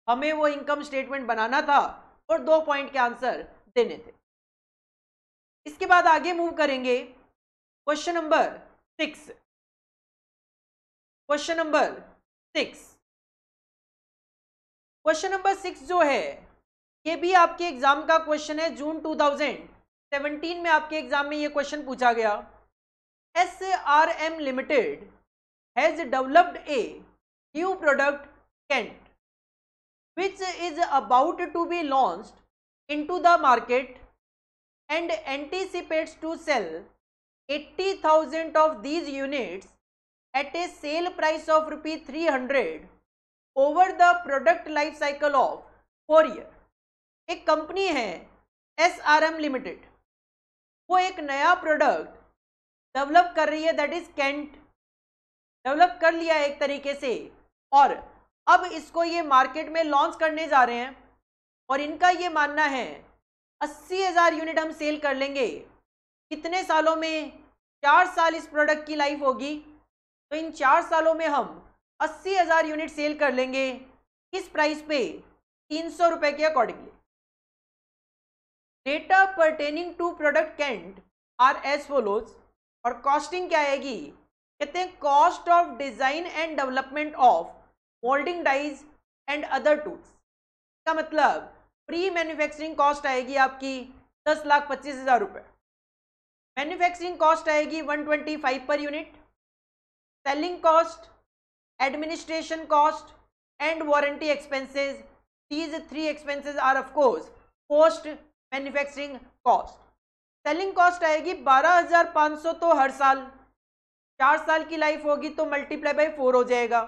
हमें वो इनकम स्टेटमेंट बनाना था और 2 पॉइंट के आंसर देने थे। इसके बाद आगे मूव करेंगे क्वेश्चन नंबर 6। क्वेश्चन नंबर 6 जो है, ये भी आपके एग्जाम का क्वेश्चन है। जून 2017 में आपके एग्जाम में ये क्वेश्चन पूछा गया। SRM limited has developed a new product Kant which is about to be launched into the market and anticipates to sell 80,000 of these units at a sale price of rupees 300 over the product life cycle of 4 year। एक company है SRM limited, वो एक नया product develop कर रही है, that is cantt. Develop कर लिया है एक तरीके से, और अब इसको ये मार्केट में लॉन्च करने जा रहे हैं। और इनका ये मानना है 80,000 यूनिट हम सेल कर लेंगे। कितने सालों में? 4 साल इस प्रोडक्ट की लाइफ होगी, तो इन 4 सालों में हम 80,000 यूनिट सेल कर लेंगे। किस प्राइस पे? 300 रुपए के accordingly. Data pertaining to product Kant are as follows. और कॉस्टिंग क्या आएगी? कहते हैं cost of design and development of moulding dies and other tools. इसका मतलब प्री मैन्युफैक्चरिंग कॉस्ट आएगी आपकी 10,25,000 रुपए, मैन्युफैक्चरिंग कॉस्ट आएगी 125 per unit, selling cost, administration cost and warranty expenses, these three expenses are of course post manufacturing cost. Selling cost आएगी 12,500 तो हर साल, 4 साल की लाइफ होगी तो मल्टीप्लाई बाई 4 हो जाएगा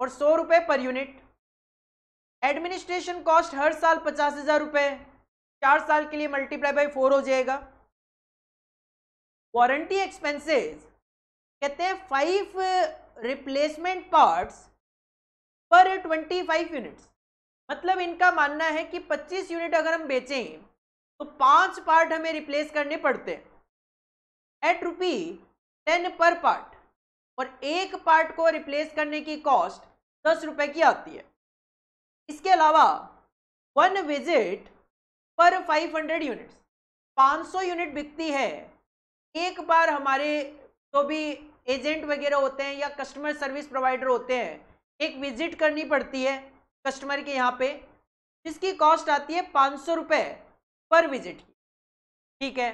और 100 रुपए पर यूनिट। एडमिनिस्ट्रेशन कॉस्ट हर साल 50,000 रुपए, 4 साल के लिए मल्टीप्लाई बाई 4 हो जाएगा। वारंटी एक्सपेंसेस कहते हैं 5 रिप्लेसमेंट पार्ट्स पर 25 यूनिट्स, मतलब इनका मानना है कि 25 यूनिट अगर हम बेचें तो 5 पार्ट हमें रिप्लेस करने पड़ते हैं एट ₹10 पर पार्ट, और एक पार्ट को रिप्लेस करने की कॉस्ट 10 रुपए की आती है। इसके अलावा 1 विजिट पर 500 यूनिट्स, 500 यूनिट बिकती है एक बार। हमारे जो भी एजेंट वगैरह होते हैं या कस्टमर सर्विस प्रोवाइडर होते हैं, एक विजिट करनी पड़ती है कस्टमर के यहाँ पे, जिसकी कॉस्ट आती है 500 रुपए पर विजिट की। ठीक है,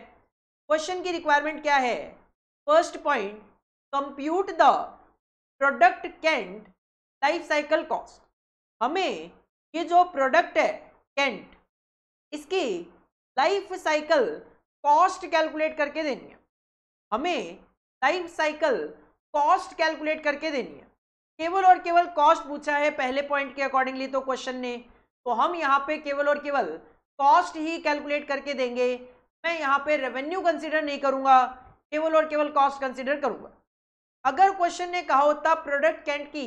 क्वेश्चन की रिक्वायरमेंट क्या है? First point, compute the product Kant life cycle cost. हमें ये जो प्रोडक्ट है कैंट, इसकी लाइफ साइकिल कॉस्ट कैलकुलेट करके देनी है। हमें लाइफ साइकिल कॉस्ट कैलकुलेट करके देनी है। केवल और केवल कॉस्ट पूछा है पहले पॉइंट के अकॉर्डिंगली तो क्वेश्चन ने, तो हम यहाँ पे केवल और केवल कॉस्ट ही कैलकुलेट करके देंगे। मैं यहाँ पे रेवेन्यू कंसीडर नहीं करूँगा, केवल और केवल कॉस्ट कंसीडर करूँगा। अगर क्वेश्चन ने कहा होता प्रोडक्ट कैंट की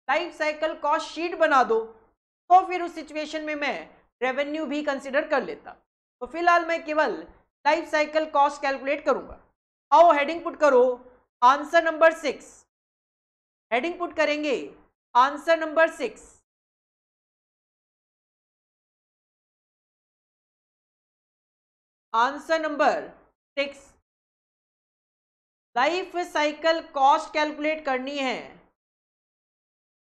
लाइफ साइकिल कॉस्ट शीट बना दो, तो फिर उस सिचुएशन में मैं रेवेन्यू भी कंसीडर कर लेता। तो फिलहाल मैं केवल लाइफ साइकिल कॉस्ट कैलकुलेट करूँगा। आओ हेडिंग पुट करो, आंसर नंबर 6। हेडिंग पुट करेंगे answer number 6। Answer number 6, life cycle cost calculate करनी है।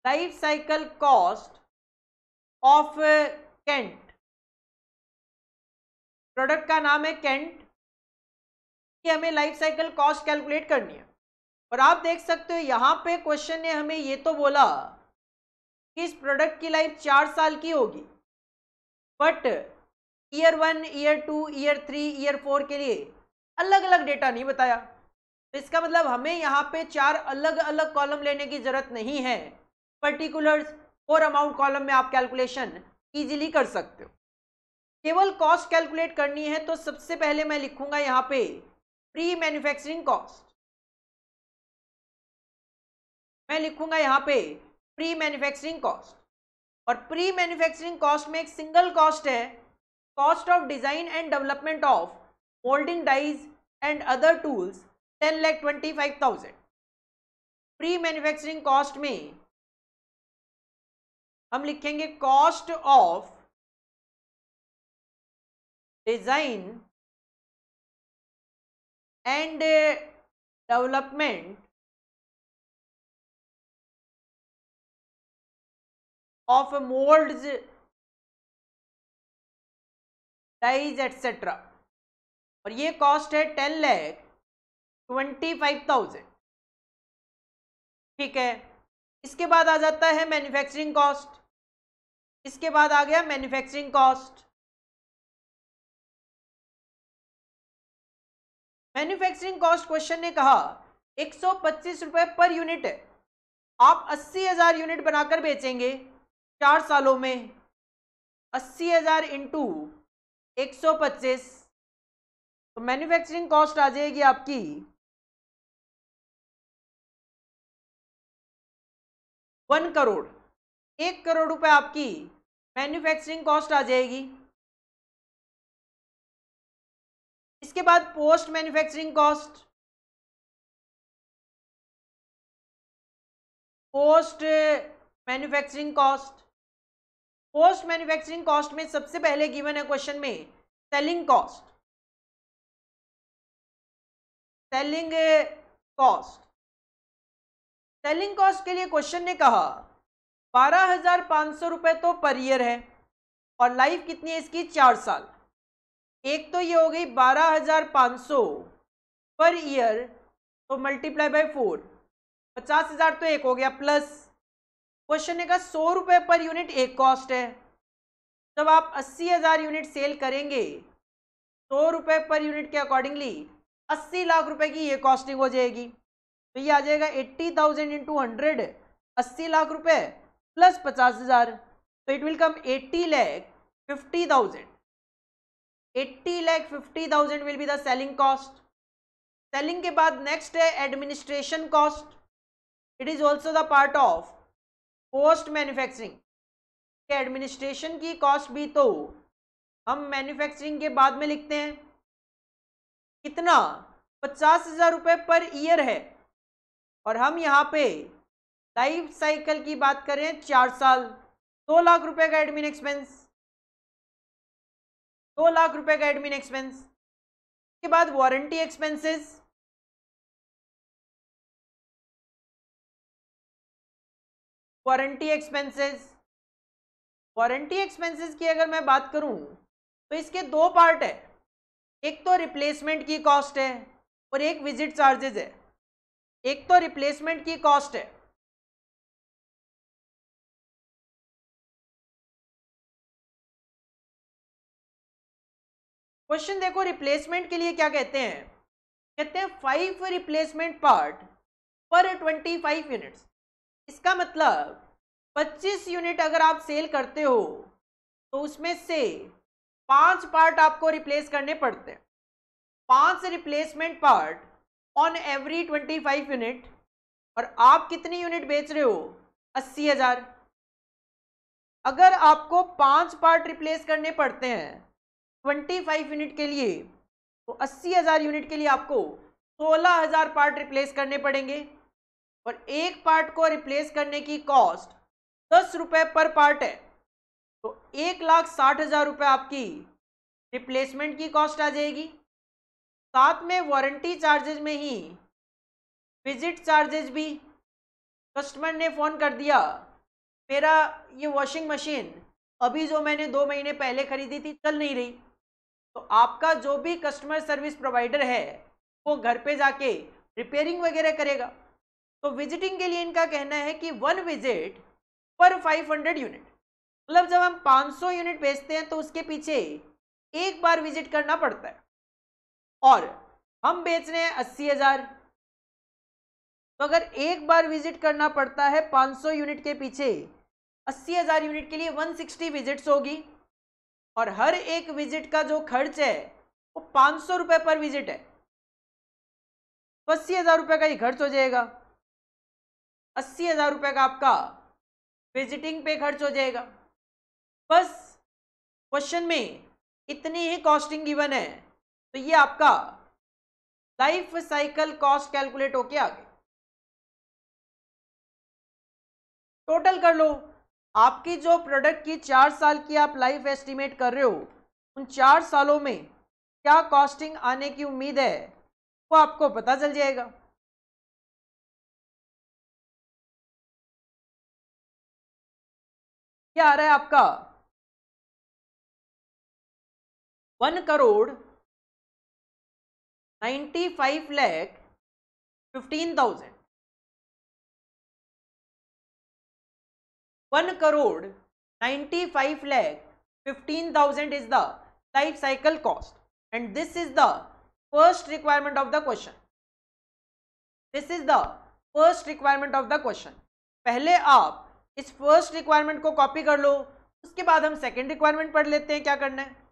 Life cycle cost of Kant, product का नाम है कैंट, कि हमें लाइफ साइकिल कॉस्ट कैलकुलेट करनी है। और आप देख सकते हो यहाँ पे क्वेश्चन ने हमें ये तो बोला कि इस प्रोडक्ट की लाइफ 4 साल की होगी, but year 1, year 2, year 3, year 4 के लिए अलग अलग डेटा नहीं बताया। तो इसका मतलब हमें यहाँ पे 4 अलग अलग कॉलम लेने की जरूरत नहीं है। पर्टिकुलर्स और अमाउंट कॉलम में आप कैलकुलेशन इजीली कर सकते हो। केवल कॉस्ट कैलकुलेट करनी है तो सबसे पहले मैं लिखूंगा यहाँ पे प्री मैन्युफैक्चरिंग कॉस्ट। मैं लिखूंगा यहाँ पे प्री मैन्युफैक्चरिंग कॉस्ट, और प्री मैन्युफैक्चरिंग कॉस्ट में एक सिंगल कॉस्ट है, cost of design and development of moulding dies and other tools 10,25,000। Pre manufacturing cost में हम लिखेंगे cost of design and development of moulds, dies etcetera, और ये cost है 10,25,000। ठीक है, इसके बाद आ जाता है मैन्युफैक्चरिंग कॉस्ट। इसके बाद आ गया manufacturing cost. Manufacturing cost question ने कहा 125 रुपए पर यूनिट है। आप 80,000 यूनिट बनाकर बेचेंगे 4 सालों में, 80,000 इंटू 125, तो मैन्युफैक्चरिंग कॉस्ट आ जाएगी आपकी 1 करोड़। 1 करोड़ रुपए आपकी मैन्युफैक्चरिंग कॉस्ट आ जाएगी। इसके बाद post manufacturing cost. Post manufacturing cost, post manufacturing cost में सबसे पहले गिवन है क्वेश्चन में selling cost. Selling cost, selling cost के लिए क्वेश्चन ने कहा 12,500 रुपए तो पर ईयर है, और लाइफ कितनी है इसकी, 4 साल। एक तो ये हो गई 12,500 पर ईयर, तो मल्टीप्लाई बाय 4, 50,000 तो एक हो गया, प्लस क्वेश्चन ने कहा 100 रुपए पर यूनिट एक कॉस्ट है। जब आप 80,000 यूनिट सेल करेंगे 100 रुपए पर यूनिट के अकॉर्डिंगली 80 लाख रुपए की ये कॉस्टिंग हो जाएगी। तो ये आ जाएगा 80,000 इंटू 100, 80 लाख रुपए प्लस 50,000, तो it will come 80,50,000। 80,50,000 will be the selling cost. Selling के बाद नेक्स्ट है administration cost. It is also the part of post manufacturing. Administration की कॉस्ट भी तो हम मैन्युफैक्चरिंग के बाद में लिखते हैं। कितना, 50,000 रुपए पर ईयर है, और हम यहाँ पे लाइफ साइकिल की बात करें 4 साल, 2 लाख रुपए का एडमिन एक्सपेंस, 2 लाख रुपए का एडमिन एक्सपेंस। के बाद warranty expenses, warranty expenses, warranty expenses की अगर मैं बात करूं तो इसके दो पार्ट है। एक तो रिप्लेसमेंट की कॉस्ट है और एक विजिट चार्जेस है। एक तो रिप्लेसमेंट की कॉस्ट है, क्वेश्चन देखो रिप्लेसमेंट के लिए क्या कहते हैं, कहते हैं 5 रिप्लेसमेंट पार्ट पर 25 यूनिट्स। इसका मतलब 25 यूनिट अगर आप सेल करते हो तो उसमें से 5 पार्ट आपको रिप्लेस करने पड़ते हैं। 5 replacement part on every 25 unit, और आप कितनी यूनिट बेच रहे हो, 80,000। अगर आपको 5 पार्ट रिप्लेस करने पड़ते हैं 25 यूनिट के लिए, तो 80,000 यूनिट के लिए आपको 16,000 पार्ट रिप्लेस करने पड़ेंगे। और एक पार्ट को रिप्लेस करने की कॉस्ट 10 रुपए पर पार्ट है, तो 1,60,000 रुपये आपकी रिप्लेसमेंट की कॉस्ट आ जाएगी। साथ में वारंटी चार्जेस में ही विजिट चार्जेस भी। कस्टमर ने फ़ोन कर दिया, मेरा ये वॉशिंग मशीन अभी जो मैंने 2 महीने पहले खरीदी थी चल नहीं रही, तो आपका जो भी कस्टमर सर्विस प्रोवाइडर है वो घर पे जाके रिपेयरिंग वगैरह करेगा। तो विजिटिंग के लिए इनका कहना है कि 1 विजिट पर 500 यूनिट, मतलब जब हम 500 यूनिट बेचते हैं तो उसके पीछे एक बार विजिट करना पड़ता है, और हम बेच रहे हैं 80,000, तो अगर एक बार विजिट करना पड़ता है 500 यूनिट के पीछे, 80,000 यूनिट के लिए 160 विजिट्स होगी, और हर एक विजिट का जो खर्च है वो 500 रुपये पर विजिट है, तो 80,000 रुपये का ही खर्च हो जाएगा। 80,000 रुपये का आपका विजिटिंग पे खर्च हो जाएगा। बस क्वेश्चन में इतनी ही कॉस्टिंग गिवन है, तो ये आपका लाइफ साइकिल कॉस्ट कैलकुलेट होके आ गई। टोटल कर लो, आपकी जो प्रोडक्ट की 4 साल की आप लाइफ एस्टिमेट कर रहे हो, उन 4 सालों में क्या कॉस्टिंग आने की उम्मीद है वो आपको पता चल जाएगा। क्या आ रहा है आपका, 1,95,15,000। 1,95,15,000 is the life cycle cost, and this is the first requirement of the question. This is the first requirement of the question. पहले आप इस फर्स्ट रिक्वायरमेंट को कॉपी कर लो, उसके बाद हम सेकेंड रिक्वायरमेंट पढ़ लेते हैं क्या करना है।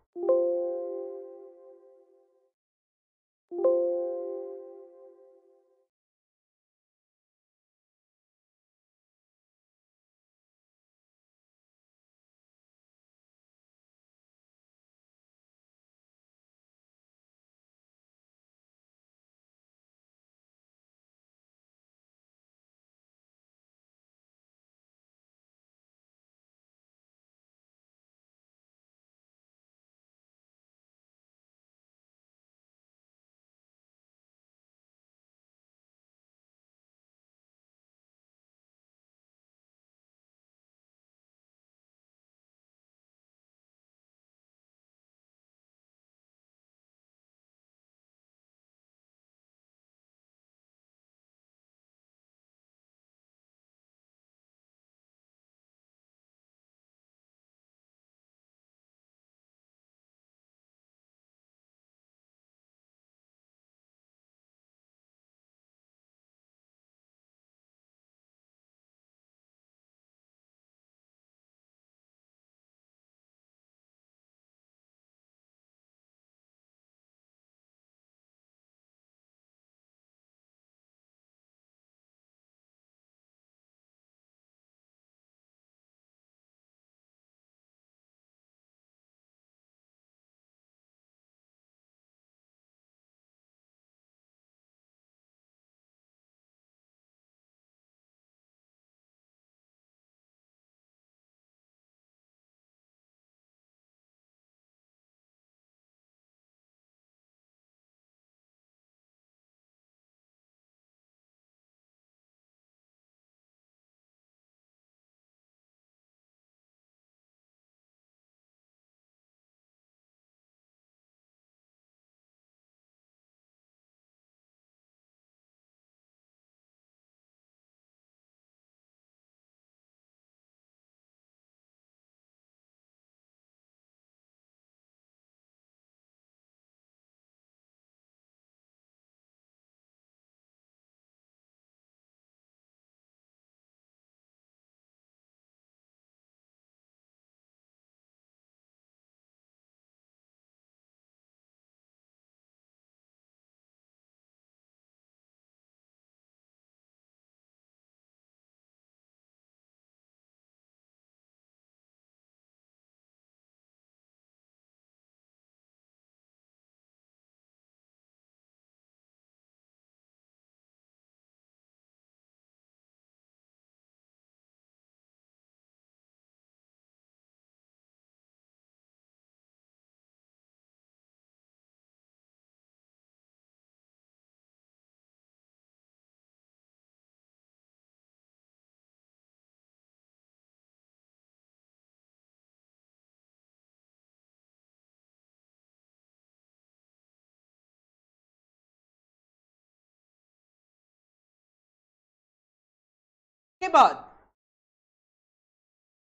के बाद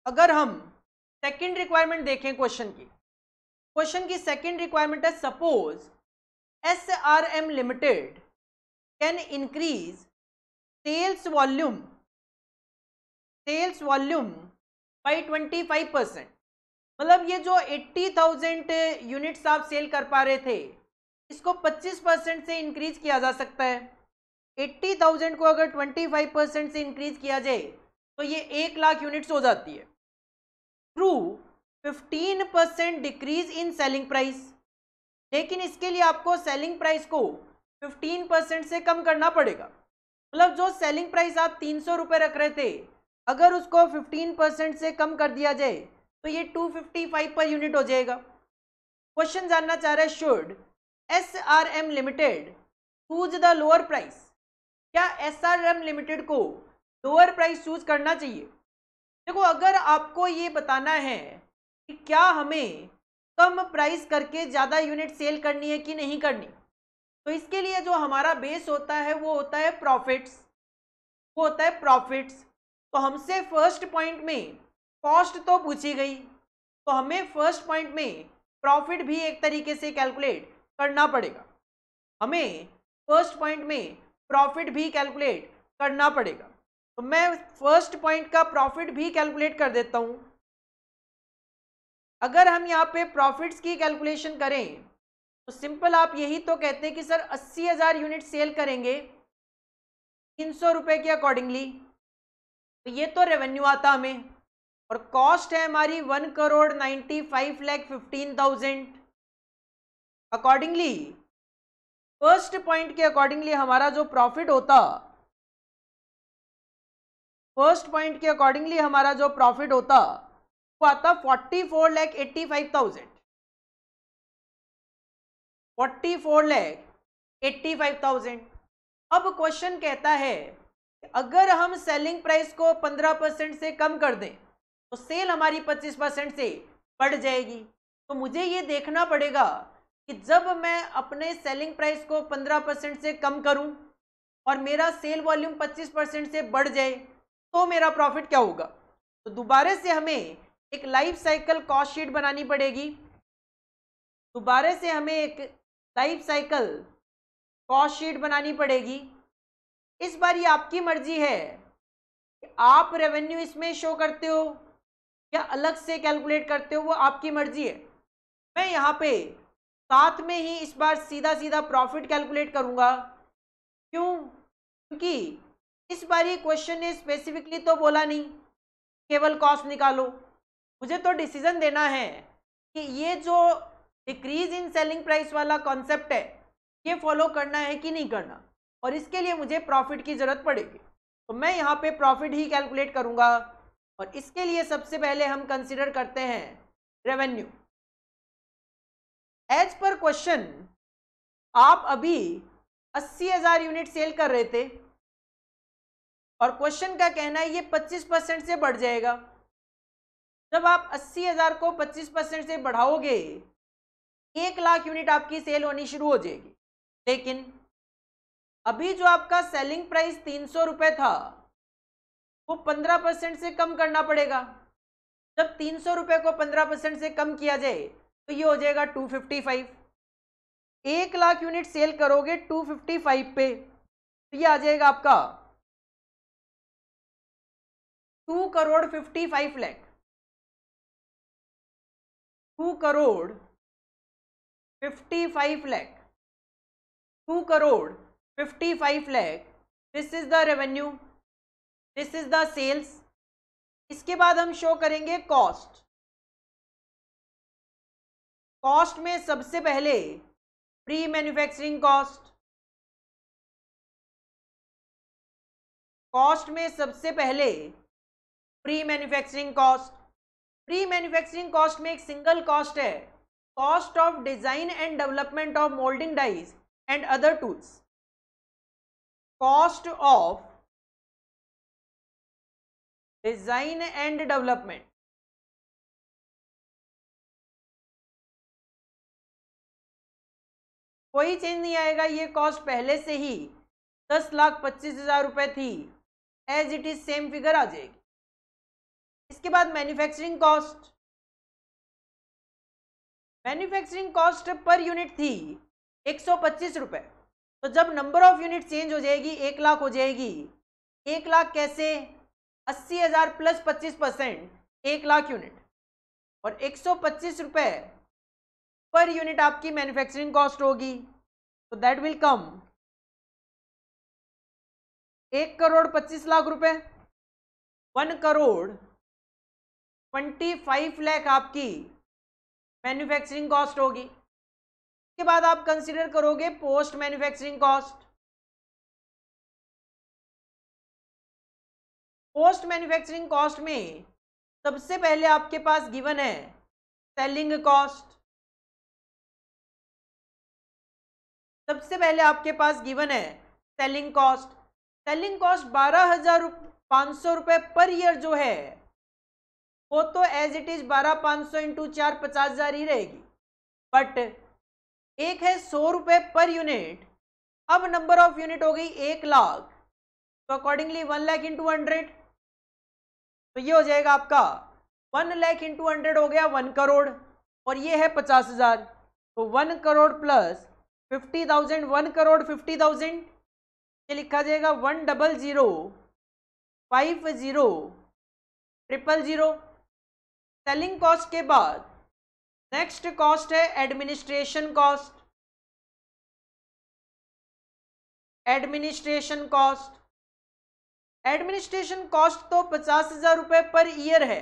अगर हम सेकंड रिक्वायरमेंट देखें क्वेश्चन की सेकंड रिक्वायरमेंट है, suppose SRM limited can increase sales volume by 25%। मतलब ये जो 80,000 यूनिट्स आप सेल कर पा रहे थे, इसको 25% से इंक्रीज किया जा सकता है। 80,000 को अगर 25% से इंक्रीज किया जाए तो ये 1 लाख यूनिट्स हो जाती है through 15% decrease in selling price. लेकिन इसके लिए आपको सेलिंग प्राइस को 15% से कम करना पड़ेगा। मतलब जो सेलिंग प्राइस आप 300 रुपये रख रहे थे, अगर उसको 15% से कम कर दिया जाए तो ये 255 पर यूनिट हो जाएगा। क्वेश्चन जानना चाह रहा है, should SRM limited choose the lower price. क्या SRM लिमिटेड को लोअर प्राइस चूज करना चाहिए? देखो, अगर आपको ये बताना है कि क्या हमें कम प्राइस करके ज़्यादा यूनिट सेल करनी है कि नहीं करनी, तो इसके लिए जो हमारा बेस होता है वो होता है प्रॉफिट्स। तो हमसे फर्स्ट पॉइंट में कॉस्ट तो पूछी गई, तो हमें फर्स्ट पॉइंट में प्रॉफिट भी एक तरीके से कैलकुलेट करना पड़ेगा। तो मैं फर्स्ट पॉइंट का प्रॉफिट भी कैलकुलेट कर देता हूं। अगर हम यहाँ पे प्रॉफिट्स की कैलकुलेशन करें तो सिंपल आप यही तो कहते हैं कि सर 80,000 यूनिट सेल करेंगे 300 रुपये के अकॉर्डिंगली, तो ये तो रेवेन्यू आता हमें, और कॉस्ट है हमारी 1,95,15,000। अकॉर्डिंगली फर्स्ट पॉइंट के अकॉर्डिंगली हमारा जो प्रॉफिट होता, वो आता 44,85,000। अब क्वेश्चन कहता है अगर हम सेलिंग प्राइस को 15% से कम कर दें तो सेल हमारी 25% से बढ़ जाएगी। तो मुझे ये देखना पड़ेगा कि जब मैं अपने सेलिंग प्राइस को 15% से कम करूं और मेरा सेल वॉल्यूम 25% से बढ़ जाए तो मेरा प्रॉफिट क्या होगा। तो दोबारा से हमें एक लाइफ साइकिल कॉस्ट शीट बनानी पड़ेगी। इस बार ये आपकी मर्जी है कि आप रेवेन्यू इसमें शो करते हो या अलग से कैलकुलेट करते हो, वो आपकी मर्जी है। मैं यहाँ पे साथ में ही इस बार सीधा प्रॉफिट कैलकुलेट करूँगा। क्यों? क्योंकि इस बार ये क्वेश्चन ने स्पेसिफिकली तो बोला नहीं केवल कॉस्ट निकालो, मुझे तो डिसीजन देना है कि ये जो डिक्रीज इन सेलिंग प्राइस वाला कॉन्सेप्ट है ये फॉलो करना है कि नहीं करना, और इसके लिए मुझे प्रॉफिट की जरूरत पड़ेगी। तो मैं यहाँ पे प्रॉफिट ही कैलकुलेट करूँगा, और इसके लिए सबसे पहले हम कंसीडर करते हैं रेवेन्यू। एज पर क्वेश्चन आप अभी 80,000 यूनिट सेल कर रहे थे और क्वेश्चन का कहना है ये 25% से बढ़ जाएगा। जब आप 80,000 को 25% से बढ़ाओगे 1 लाख यूनिट आपकी सेल होनी शुरू हो जाएगी। लेकिन अभी जो आपका सेलिंग प्राइस 300 रुपये था वो 15% से कम करना पड़ेगा। जब 300 रुपये को 15% से कम किया जाए तो ये हो जाएगा 255। 1 लाख यूनिट सेल करोगे 255 पे तो ये आ जाएगा आपका 2,55 lakh. 2,55 lakh. 2,55 lakh. This is the revenue, this is the sales. इसके बाद हम शो करेंगे कॉस्ट। कॉस्ट में सबसे पहले प्री मैन्युफैक्चरिंग कॉस्ट। कॉस्ट में सबसे पहले pre manufacturing cost. Pre manufacturing cost में एक सिंगल कॉस्ट है, cost of design and development of moulding dies and other tools. Cost of design and development. कोई चेंज नहीं आएगा, ये कॉस्ट पहले से ही 10,25,000 रुपये थी। As it is same figure आ जाएगी। इसके बाद मैन्युफैक्चरिंग कॉस्ट, मैन्युफैक्चरिंग कॉस्ट पर यूनिट थी 125 रुपए। तो जब नंबर ऑफ यूनिट चेंज हो जाएगी 1 लाख हो जाएगी। 1 लाख कैसे, 80,000 प्लस 25%, 1 लाख यूनिट, और 125 रुपए पर यूनिट आपकी मैन्युफैक्चरिंग कॉस्ट होगी। तो दैट विल कम 1,25,00,000 रुपए, 1,25,00,000 आपकी मैन्युफैक्चरिंग कॉस्ट होगी। इसके बाद आप कंसीडर करोगे post manufacturing cost. Post manufacturing cost में सबसे पहले आपके पास गिवन है सेलिंग कॉस्ट। सबसे पहले आपके पास गिवन है सेलिंग कॉस्ट। सेलिंग कॉस्ट 12,500 रुपए पर ईयर जो है वो तो एज इट इज 12,500 इंटू 4 50,000 ही रहेगी। बट एक है 100 रुपए पर यूनिट। अब नंबर ऑफ यूनिट हो गई 1 लाख, तो अकॉर्डिंगली 1 लाख इंटू 100, तो ये हो जाएगा आपका 1 लाख इंटू 100 हो गया 1 करोड़, और ये है 50,000। तो 1 करोड़ प्लस 50,000, 1 करोड़ 50,000, ये लिखा जाएगा 100,50,000,000। सेलिंग कॉस्ट के बाद नेक्स्ट कॉस्ट है administration cost. Administration cost, administration cost तो 50,000 रुपए पर ईयर है,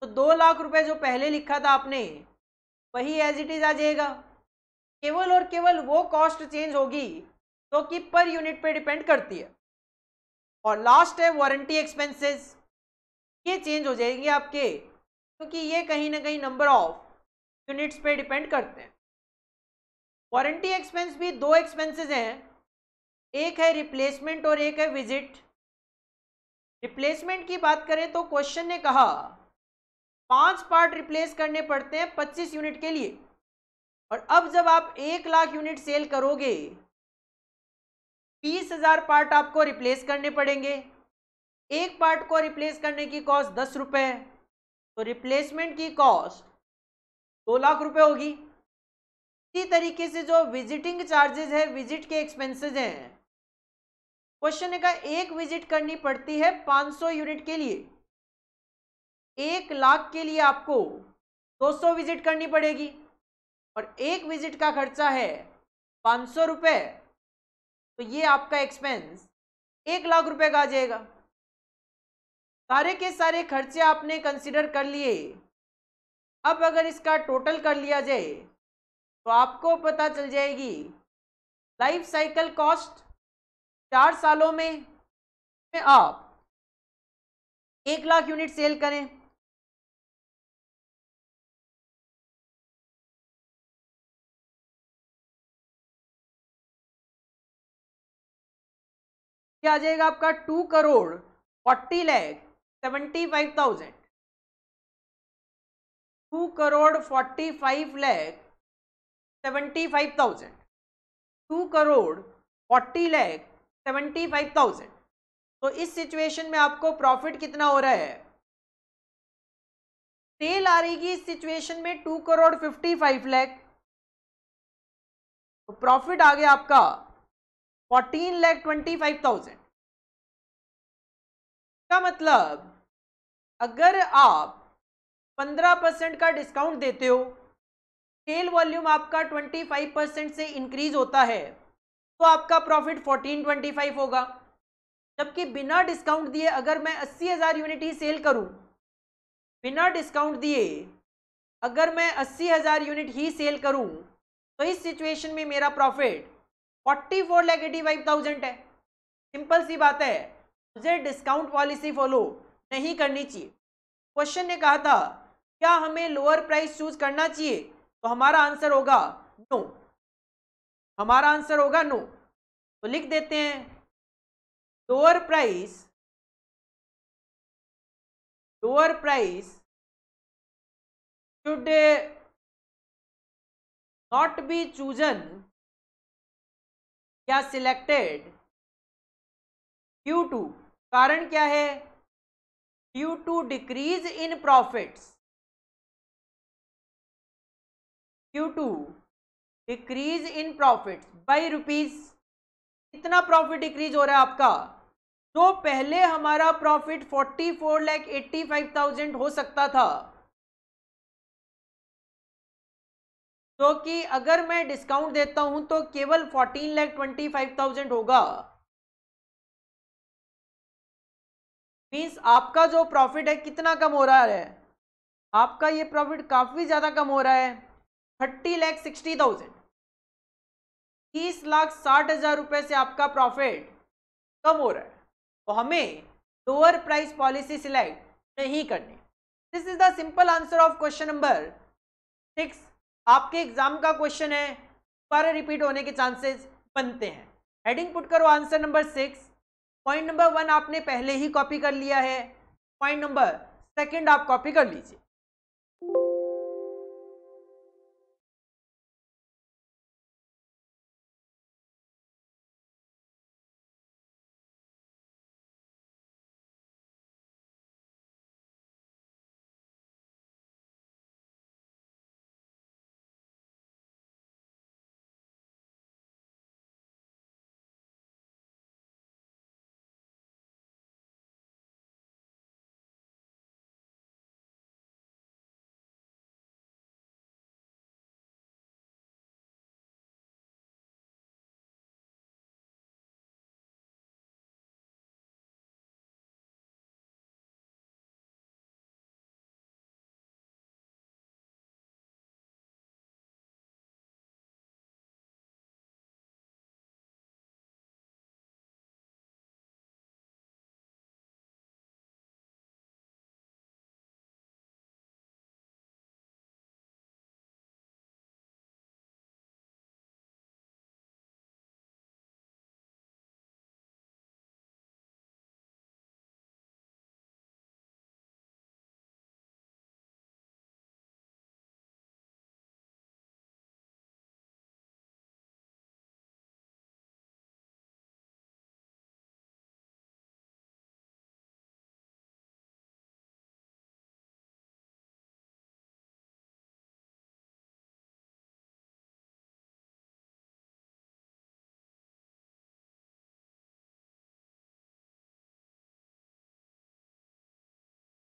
तो 2 लाख रुपए जो पहले लिखा था आपने वही एज इट इज आ जाएगा। केवल और केवल वो कॉस्ट चेंज होगी जो कि पर यूनिट पे डिपेंड करती है। और लास्ट है वारंटी एक्सपेंसेस, ये चेंज हो जाएंगे आपके, क्योंकि ये कहीं ना कहीं नंबर ऑफ यूनिट्स पे डिपेंड करते हैं। वारंटी एक्सपेंस भी 2 एक्सपेंसेस हैं, एक है रिप्लेसमेंट और एक है विजिट। रिप्लेसमेंट की बात करें तो क्वेश्चन ने कहा 5 पार्ट रिप्लेस करने पड़ते हैं 25 यूनिट के लिए, और अब जब आप 1 लाख यूनिट सेल करोगे 20,000 पार्ट आपको रिप्लेस करने पड़ेंगे। एक पार्ट को रिप्लेस करने की कॉस्ट 10 रुपए, तो रिप्लेसमेंट की कॉस्ट 2 लाख रुपए होगी। इसी तरीके से जो विजिटिंग चार्जेस है, विजिट के एक्सपेंसेस हैं, क्वेश्चन ने कहा एक विजिट करनी पड़ती है 500 यूनिट के लिए। 1 लाख के लिए आपको 200 विजिट करनी पड़ेगी, और एक विजिट का खर्चा है 500 रुपए, तो ये आपका एक्सपेंस 1 लाख रुपए का आ जाएगा। सारे के सारे खर्चे आपने कंसिडर कर लिए। अब अगर इसका टोटल कर लिया जाए तो आपको पता चल जाएगी लाइफ साइकिल कॉस्ट 4 सालों में आप 1 लाख यूनिट सेल करें, क्या आ जाएगा आपका 2,40,75,000। 2,45,75,000, 2,40,75,000। तो इस सिचुएशन में आपको प्रॉफिट कितना हो रहा है? सेल आ रही इस सिचुएशन में 2,55,00,000, तो प्रॉफिट आ गया आपका 14,25,000। का मतलब अगर आप 15% का डिस्काउंट देते हो, सेल वॉल्यूम आपका 25% से इंक्रीज होता है, तो आपका प्रॉफिट 1425 होगा। जबकि बिना डिस्काउंट दिए अगर मैं 80,000 यूनिट ही सेल करूं, बिना डिस्काउंट दिए अगर मैं 80,000 यूनिट ही सेल करूं, तो इस सिचुएशन में मेरा प्रॉफिट 44,85,000 है। सिंपल सी बात है, मुझे डिस्काउंट पॉलिसी फॉलो नहीं करनी चाहिए। क्वेश्चन ने कहा था क्या हमें लोअर प्राइस चूज करना चाहिए, तो हमारा आंसर होगा नो। हमारा आंसर होगा नो। तो लिख देते हैं lower price should not be chosen या selected due to कारण क्या है? Due to decrease in profits, due to decrease in profits by rupees. कितना प्रॉफिट डिक्रीज हो रहा है आपका? तो पहले हमारा प्रॉफिट 44,85,000 हो सकता था, तो कि अगर मैं डिस्काउंट देता हूं तो केवल 14,25,000 होगा। मीन्स आपका जो प्रॉफिट है कितना कम हो रहा है? आपका ये प्रॉफिट काफी ज्यादा कम हो रहा है, 30,60,000। 30,60,000 रुपए से आपका प्रॉफिट कम हो रहा है, तो हमें लोअर प्राइस पॉलिसी सिलेक्ट नहीं करनी। This is the simple answer of question number 6। आपके एग्जाम का क्वेश्चन है, पर रिपीट होने के चांसेस बनते हैं। हेडिंग पुट करो आंसर नंबर 6। पॉइंट नंबर 1 आपने पहले ही कॉपी कर लिया है, पॉइंट नंबर 2 आप कॉपी कर लीजिए।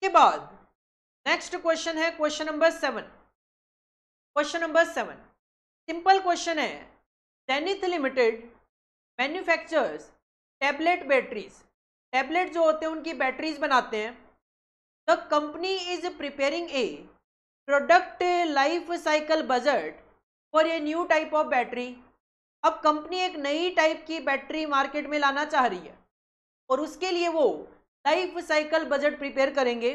के बाद नेक्स्ट क्वेश्चन है question number 7। Question number 7 simple question है। Zenith limited manufactures tablet batteries, tablet जो होते हैं उनकी बैटरीज बनाते हैं। The company is preparing a product life cycle budget for a new type of battery. अब कंपनी एक नई टाइप की बैटरी मार्केट में लाना चाह रही है और उसके लिए वो लाइफ साइकिल बजट प्रिपेयर करेंगे।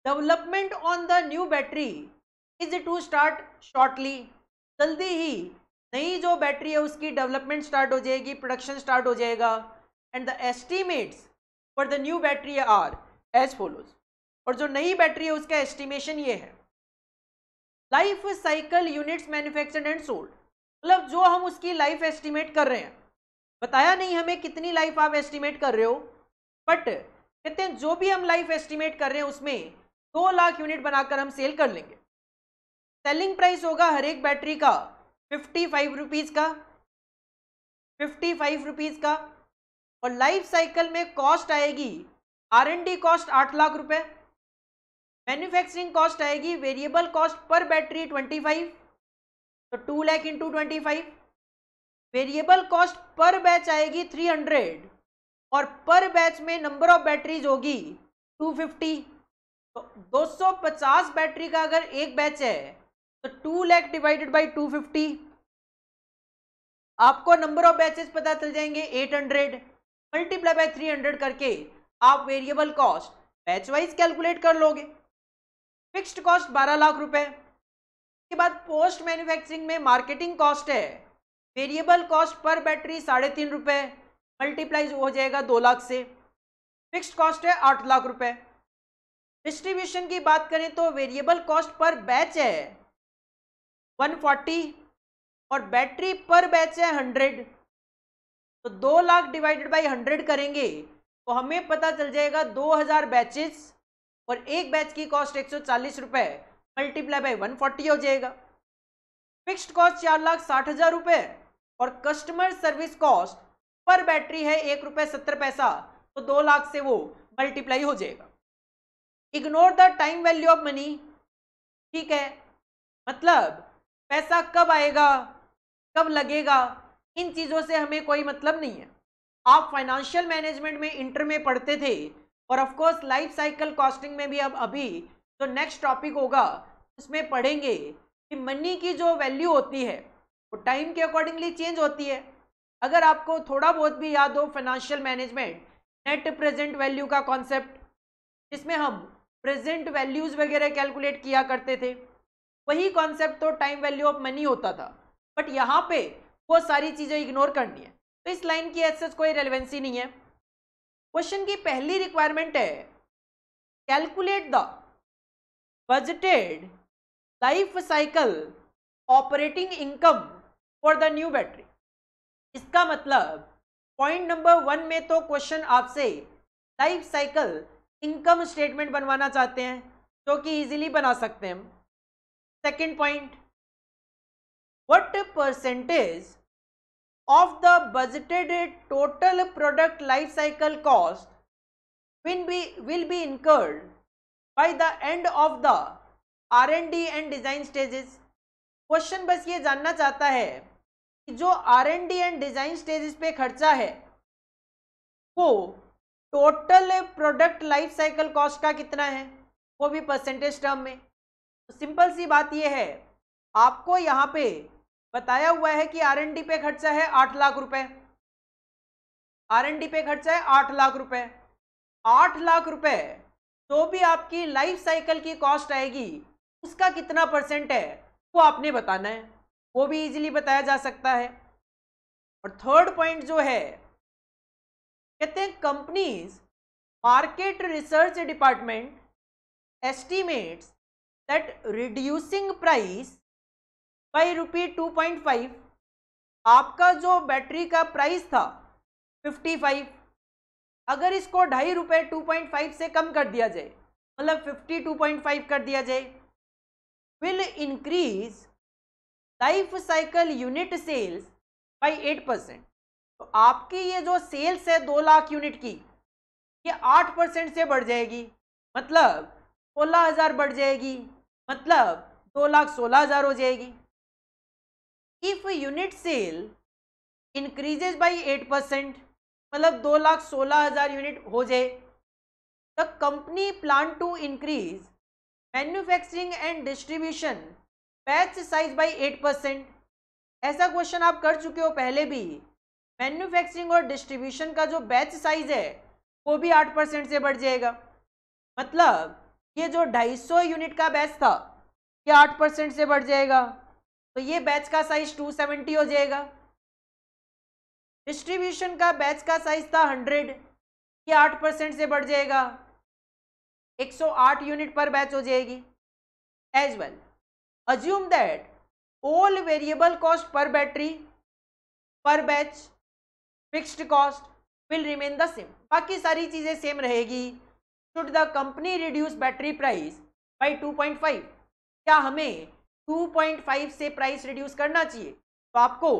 Development on the new battery is to start shortly, जल्दी ही नई जो बैटरी है उसकी डेवलपमेंट स्टार्ट हो जाएगी, प्रोडक्शन स्टार्ट हो जाएगा। And the estimates for the new battery are as follows. और जो नई बैटरी है उसका एस्टिमेशन ये है, life cycle units manufactured and sold, मतलब जो हम उसकी लाइफ एस्टिमेट कर रहे हैं, बताया नहीं हमें कितनी लाइफ आप एस्टिमेट कर रहे हो, बट कहते हैं जो भी हम लाइफ एस्टिमेट कर रहे हैं उसमें 2 लाख यूनिट बनाकर हम सेल कर लेंगे। सेलिंग प्राइस होगा हर एक बैटरी का 55 रुपीज का, 55 रुपीज का। और लाइफ साइकिल में कॉस्ट आएगी, R&D कॉस्ट 8 लाख रुपए, मैन्युफैक्चरिंग कॉस्ट आएगी, वेरिएबल कॉस्ट पर बैटरी 25, तो 2 लाख इंटू 25। वेरिएबल कॉस्ट पर बैच आएगी 300 और पर बैच में नंबर ऑफ बैटरीज होगी 250। तो 250 बैटरी का अगर एक बैच है तो 2 लाख डिवाइडेड बाई 250, आपको नंबर ऑफ बैचेस पता चल जाएंगे 800 मल्टीप्लाई बाय 300 करके आप variable cost batch wise calculate कर लोगे। फिक्स्ड कॉस्ट 12 लाख रुपए के बाद पोस्ट मैन्युफैक्चरिंग में मार्केटिंग कॉस्ट है, वेरिएबल कॉस्ट पर बैटरी 3.5 रुपए मल्टीप्लाई हो जाएगा 2 लाख से, फिक्स्ड कॉस्ट है 8 लाख रुपए। डिस्ट्रीब्यूशन की बात करें तो वेरिएबल कॉस्ट पर बैच है 140 और बैटरी पर बैच है 100, तो 2 लाख डिवाइडेड बाई 100 करेंगे तो हमें पता चल जाएगा 2000 बैचेस और एक बैच की कॉस्ट 140 रुपए मल्टीप्लाई बाय 140 हो जाएगा। फिक्स्ड कॉस्ट 4,60,000 रुपए और customer service cost per battery है ₹1.70, तो 2 लाख से वो मल्टीप्लाई हो जाएगा। Ignore the time value of money, ठीक है, मतलब पैसा कब आएगा कब लगेगा इन चीजों से हमें कोई मतलब नहीं है। आप फाइनेंशियल मैनेजमेंट में इंटर में पढ़ते थे और of course life cycle costing में भी अब अभी जो नेक्स्ट टॉपिक होगा उसमें पढ़ेंगे कि मनी की जो वैल्यू होती है वो टाइम के अकॉर्डिंगली चेंज होती है। अगर आपको थोड़ा बहुत भी याद हो financial management net present value का कॉन्सेप्ट, जिसमें हम प्रेजेंट वैल्यूज वगैरह कैलकुलेट किया करते थे, वही कॉन्सेप्ट तो टाइम वैल्यू ऑफ मनी होता था। बट यहाँ पे वो सारी चीजें इग्नोर करनी है, तो इस लाइन की एज कोई रेलेवेंसी नहीं है। क्वेश्चन की पहली रिक्वायरमेंट है calculate the budgeted life cycle operating income for the new battery. इसका मतलब पॉइंट नंबर 1 में तो क्वेश्चन आपसे लाइफ साइकिल इनकम स्टेटमेंट बनवाना चाहते हैं, जो कि इजीली बना सकते हैं हम। Second point, what percentage of the budgeted total product life cycle cost will be incurred by the end of the R&D and design stages। Question बस ये जानना चाहता है कि जो R&D एंड डिजाइन स्टेजेस पे खर्चा है वो total product life cycle cost का कितना है, वो भी परसेंटेज टर्म में। तो सिंपल सी बात ये है, आपको यहाँ पे बताया हुआ है कि R&D पे खर्चा है 8 लाख रुपए, R&D पे खर्चा है 8 लाख रुपए। 8 लाख रुपए जो भी आपकी लाइफ साइकिल की कॉस्ट आएगी उसका कितना परसेंट है वो आपने बताना है, वो भी इजीली बताया जा सकता है। और थर्ड पॉइंट जो है, कहते हैं companies market research department estimates that reducing price by ₹2.5, आपका जो बैटरी का प्राइस था 55, अगर इसको ₹2.5 2.5 से कम कर दिया जाए, मतलब 52.5 कर दिया जाए, will increase life cycle unit sales by 8%। तो आपकी ये जो सेल्स है 2 लाख यूनिट की, ये 8% से बढ़ जाएगी, मतलब 16,000 बढ़ जाएगी, मतलब 2,16,000 हो जाएगी। If unit sale increases by 8%, मतलब 2,16,000 यूनिट हो जाए, the company plan to increase manufacturing and distribution batch size by 8%। ऐसा क्वेश्चन आप कर चुके हो पहले भी, मैन्युफैक्चरिंग और डिस्ट्रीब्यूशन का जो बैच साइज है वो भी 8% से बढ़ जाएगा, मतलब ये जो 250 यूनिट का बैच था ये 8% से बढ़ जाएगा, तो ये बैच का साइज 270 हो जाएगा। डिस्ट्रीब्यूशन का बैच का साइज था 100, ये 8% से बढ़ जाएगा, 108 यूनिट पर बैच हो जाएगी। As well assume that all variable cost per battery per batch fixed cost will remain the same, बाकी सारी चीजें सेम रहेगी। Should the company reduce battery price by 2.5, क्या हमें 2.5 से प्राइस रिड्यूस करना चाहिए? तो आपको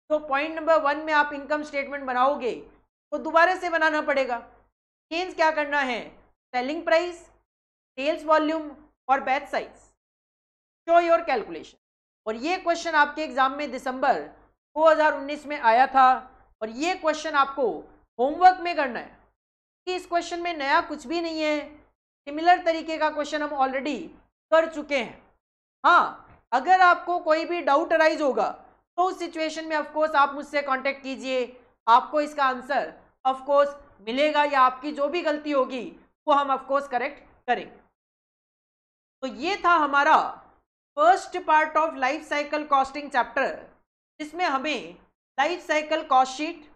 तो पॉइंट नंबर 1 में आप इनकम स्टेटमेंट बनाओगे तो दोबारा से बनाना पड़ेगा। चेंज क्या करना है, सेलिंग प्राइस, सेल्स वॉल्यूम और batch size. Show your calculation. और ये क्वेश्चन आपके एग्जाम में दिसंबर 2019 में आया था और ये क्वेश्चन आपको होमवर्क में करना है कि इस क्वेश्चन में नया कुछ भी नहीं है, सिमिलर तरीके का क्वेश्चन हम ऑलरेडी कर चुके हैं। हाँ, अगर आपको कोई भी डाउट अराइज होगा तो उस सिचुएशन में ऑफकोर्स आप मुझसे कांटेक्ट कीजिए, आपको इसका आंसर ऑफकोर्स मिलेगा या आपकी जो भी गलती होगी वो हम ऑफकोर्स करेक्ट करेंगे। तो ये था हमारा first part of life cycle costing chapter, जिसमें हमें life cycle cost sheet,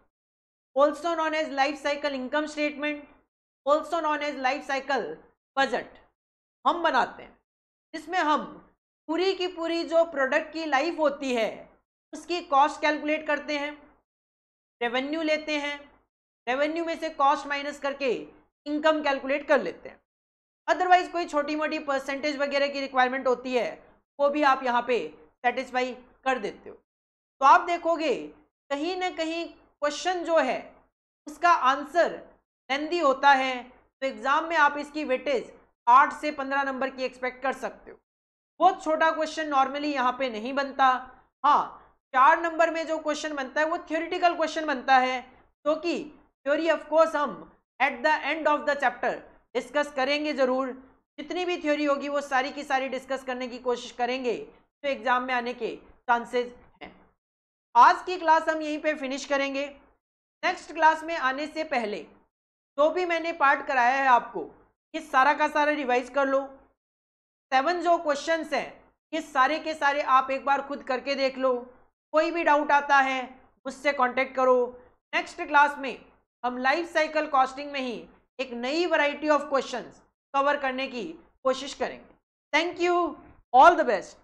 also known as life cycle income statement, also known as life cycle budget हम बनाते हैं, जिसमें हम पूरी की पूरी जो प्रोडक्ट की लाइफ होती है उसकी कॉस्ट कैलकुलेट करते हैं, रेवेन्यू लेते हैं, रेवेन्यू में से कॉस्ट माइनस करके इनकम कैलकुलेट कर लेते हैं। अदरवाइज कोई छोटी मोटी परसेंटेज वगैरह की रिक्वायरमेंट होती है वो भी आप यहाँ पे सेटिस्फाई कर देते हो। तो आप देखोगे कहीं ना कहीं क्वेश्चन जो है उसका आंसर लेंदी होता है, तो एग्जाम में आप इसकी वेटेज 8 से 15 नंबर की एक्सपेक्ट कर सकते हो। बहुत छोटा क्वेश्चन नॉर्मली यहाँ पे नहीं बनता। हाँ, 4 नंबर में जो क्वेश्चन बनता है वो थ्योरेटिकल क्वेश्चन बनता है, क्योंकि थ्योरी ऑफ कोर्स हम eight the end of the chapter discuss करेंगे जरूर। जितनी भी थ्योरी होगी वो सारी की सारी डिस्कस करने की कोशिश करेंगे, तो एग्जाम में आने के चांसेस हैं। आज की क्लास हम यहीं पे फिनिश करेंगे। नेक्स्ट क्लास में आने से पहले जो भी मैंने पार्ट कराया है आपको, ये सारा का सारा रिवाइज कर लो। 7 जो क्वेश्चंस हैं ये सारे के सारे आप एक बार खुद करके देख लो। कोई भी डाउट आता है मुझसे कांटेक्ट करो। नेक्स्ट क्लास में हम लाइफ साइकिल कॉस्टिंग में ही एक नई वैरायटी ऑफ क्वेश्चंस कवर करने की कोशिश करेंगे। Thank you, all the best.